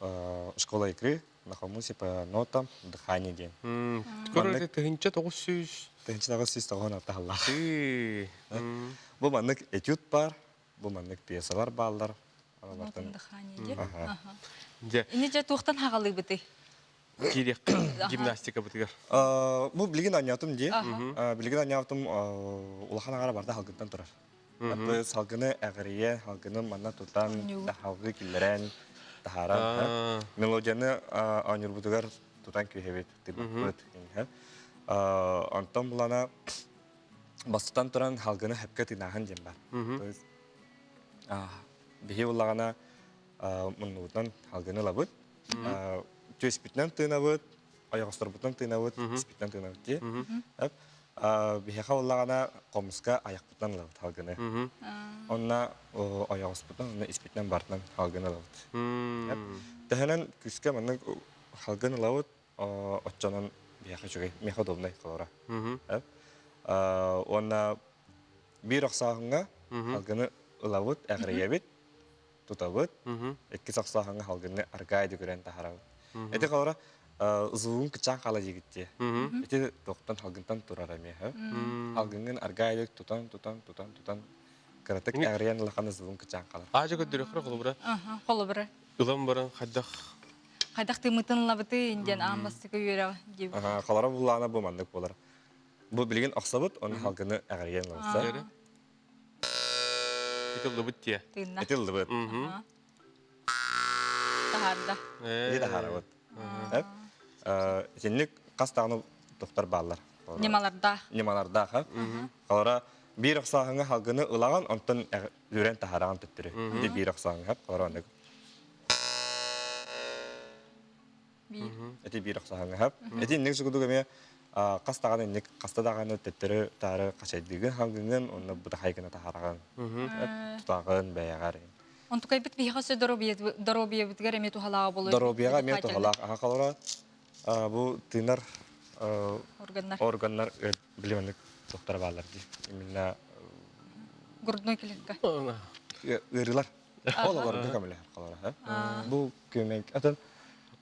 [SPEAKER 6] школа игры нахамуси по нотам дыхание ден.
[SPEAKER 1] Скоро тыгынча 900.
[SPEAKER 6] Тыгынча 900 тоғын аттағалар. Бұл маннык этюд бар, бұл маннык пьесалар балдар.
[SPEAKER 2] Нотам дыхание ден. Инеже туқтан хағалы бұты?
[SPEAKER 1] Керек гимнастика бутыгар.
[SPEAKER 6] Бұл білген анятым де. Білген анятым улахан ағара барда халгыттан тұрар. Біз халгыны әғірие, халгыны манна тұтан, халгы кілерен, тахаран. Мелодияны анюрбутығар тұтан көйхебет, тибапыт. Антон бұлана бастықтан тұран халгыны әпке тинағын дем бар. Бихи ұлағана мұннуытан халгыны лабыт. Төспітнен тынабыт, аяғыстырбытын тынабыт, спитнен тынабыт де. Бихиға ұлағана қомысқа аяқпытан лабыт халгыны. Онна аяғыстырбытын, онна спитнен бартынан халгыны лабыт. Тәхінен күске мұнның халгыны лабыт, отчанын бихиға жүгей, меха добнай қалора. Онна бір ақсағынға халгыны лабыт, әғірейебет, тутабыт, экки сақсағынға халгыны аргайды көрен тахарабыт. Эти қалора ұзуын кычан қала жегітте. Эти тоқтан халгынтан тұрар әмеха. Халгынғын аргайды тұтан, кіратық әғірейен лақаны ұзуын кычан қалар.
[SPEAKER 1] Ажы көттірі қыры қолы бұра?
[SPEAKER 2] Қолы бұра.
[SPEAKER 1] Үлім бұрын қайдақ?
[SPEAKER 2] Қайдақ тымытын лабыты инден амбастықы үйері деп.
[SPEAKER 6] Қалара бұлағына бұмандық болар. Бұл білген ақсабыт, оның халгыны әғірейен лабытса.
[SPEAKER 1] Етілді бұт те?
[SPEAKER 6] Етілді бұт.
[SPEAKER 2] Тахарда.
[SPEAKER 6] Тахарабыт. Сенлік қастағыны тоқтар балар.
[SPEAKER 2] Немаларда.
[SPEAKER 6] Немаларда. Қалара бір ақсағыңа халгыны ұлаған, онтын үрен тахараған түттірі. Бір ақсағыңа қалара ондық. Әті бір ақсағыңа. Әті иннік жүгіду көме қастағаны иннік қастадағаны түттірі тары қашайдығы халгыңын, оны бұдақайгына тахараған. Тұтағын, бәяғар.
[SPEAKER 2] Онтукай бит вихасы доробия битгер эме тухалага болот.
[SPEAKER 6] Доробияга эме тухалага. Аха калора бу тынар органнар билимендик доктор балар ди. Именно
[SPEAKER 2] грудной клетка.
[SPEAKER 6] Ырылар. Олар камиле калора. Бу көмек атын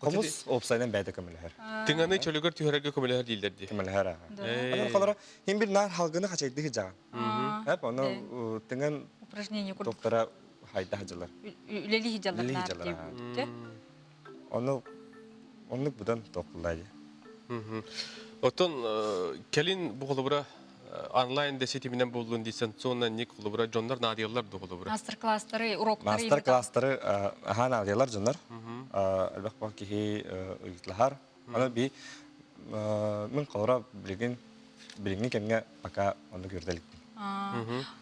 [SPEAKER 6] комус опсайдан бәйдә камиле.
[SPEAKER 1] Тыңаны чөлөгөр түһәргә камиле дилдер ди.
[SPEAKER 6] Камиле ара. Аны калора һәм бир нар халгыны хачайды хижаган. Хәп аны тыңан
[SPEAKER 2] упражнение курдук.
[SPEAKER 6] Доктора хайда хажылар.
[SPEAKER 2] Үлели хижалар дип.
[SPEAKER 6] Оны будан тоқылайды.
[SPEAKER 1] Отон келин бу колубура онлайн десетиминен болдун дейсен, сонна ник колубура жондар надиялар да колубура.
[SPEAKER 2] Мастер-класстары, уроктары.
[SPEAKER 6] Мастер-класстары аха надиялар жондар. Албак бак ки ыйтлахар. Аны би мен колора билген кемге пока оны көрдөлүк.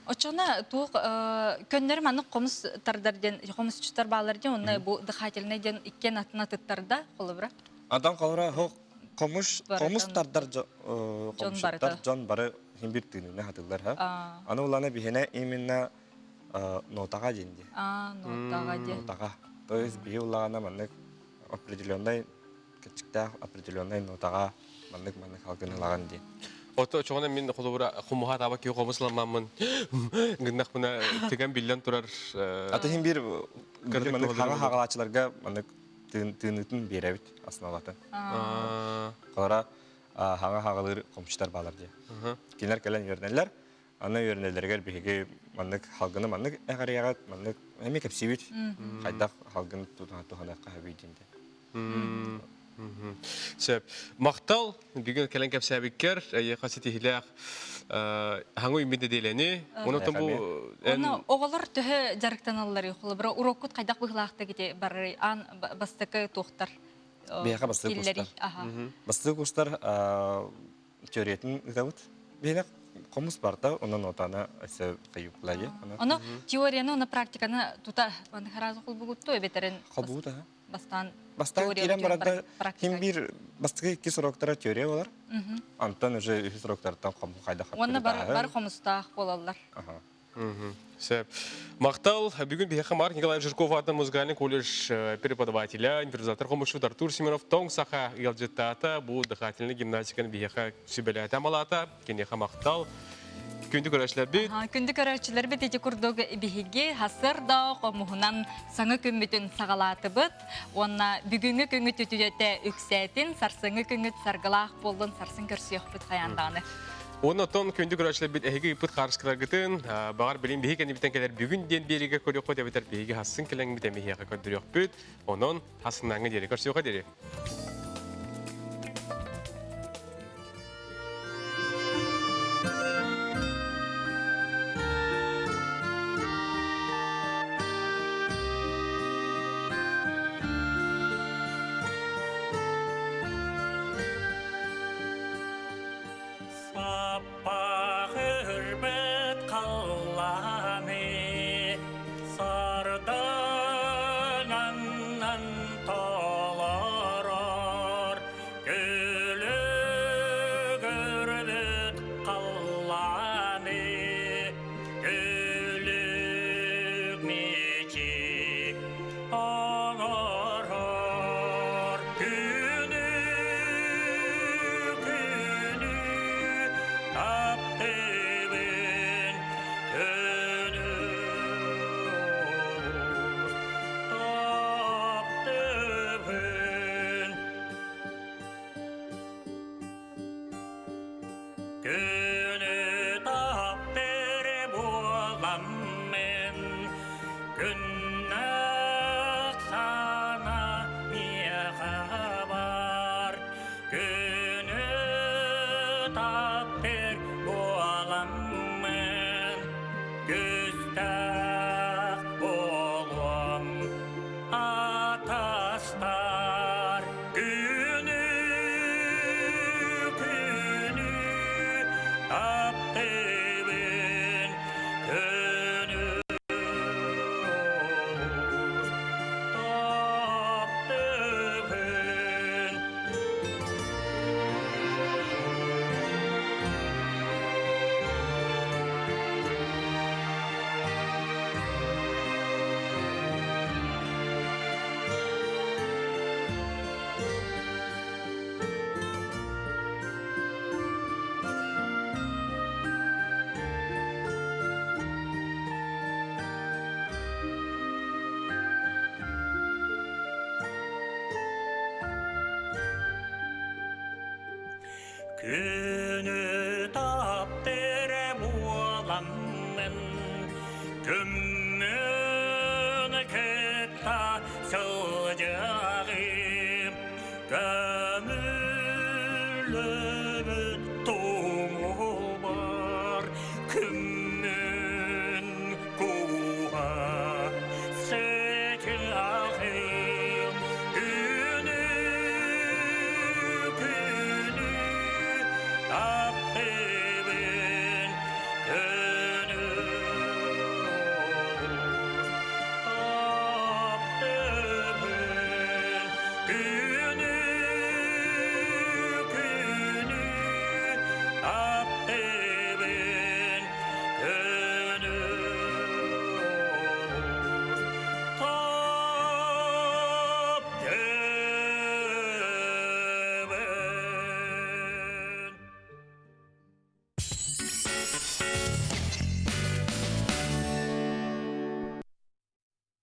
[SPEAKER 2] Очона тук көннөр маны комус тардардан, комусчуттар балардан оны бу дыхательныйдан иккен атына тыттарда колубура.
[SPEAKER 6] Адам колора комуш тардар жон бары химбир тынына хатылар ха. Аны улана бихене именно нотага денди. Нотага. То есть би улана маннык определенный кичикта определенный нотага маннык халгын лаган ди.
[SPEAKER 1] Ото чоғана мен қолыбыра құмыға таба кеу қомысыламамын. Гындақ мұна теген билен тұрар.
[SPEAKER 6] Аты хем бір хағалачыларға тынытын беребіт асын алатын. Қалара хағалыр қомшытар балар де. Кенер кәлен өрнелер, аны өрнелергер бігеге халғыны әғарияғат, әме кәпсебет. Қайдақ халғын туғанаққа әбейденде.
[SPEAKER 1] Сөп, мақтал, бүгін кәлен кәпсәбіккер, қасеті хиләқ хаңу имбеді дейләне. Оны
[SPEAKER 2] оғалар түхі жарықтан алылар еқылы. Бір уроккут қайдақ бұғылақты кете бары ан бастықы тоқтар.
[SPEAKER 6] Бейіға бастығы курстар. Бастығы курстар теориятын үтәбіт. Бейіға қомыс барда, оның отаны әсі қайыплайы.
[SPEAKER 2] Оны теорияны, оны практиканы тута харазы қол бұғытты өбетерін
[SPEAKER 6] Бастан керен барада хем бір бастығы 2 сроктара теория олар. Антон уже 2 сроктардан қомы қайда қапты.
[SPEAKER 2] Оны бар қомыстақ болалар.
[SPEAKER 1] Мақтал, бүгін бейхі Марк Николаев Жирков атты музыкальный колледж преподавателя, импровизатор Хомышев Артур Семенов тоң саха елжеттата, бұл дыхательный гимнастиканы бейхі сүбелі атамалата, кенеха мақтал. Күнді көрәшілер бейт?
[SPEAKER 2] Күнді көрәшілер бейт еті күрдігі бейге хасырда қомуғынан саңы күмбетін сағалаты бұд. Онна бүгінгі күнгіт өтүдеті үксәтін, сарсыңы күнгіт сарғылақ болдың сарсын көрсіяқ бұд қаяндағыны.
[SPEAKER 1] Оны тон күнді көрәшілер бейт әйгі үпіт қарышқылар күтін. Бағар білін бейге кәнебітен кәлер бүгінден береге көрек қойд әбетер бейге хасын кәләң бейт әмейеға көрдірек бұд. Оның хасынаңы дере көрсіяқа дере.
[SPEAKER 7] Күні таптыр боламын, күстақ болуам атастар. Күні таптыбын, күні таптыбын. Күні таптыр боламын, күмін кітта сылжы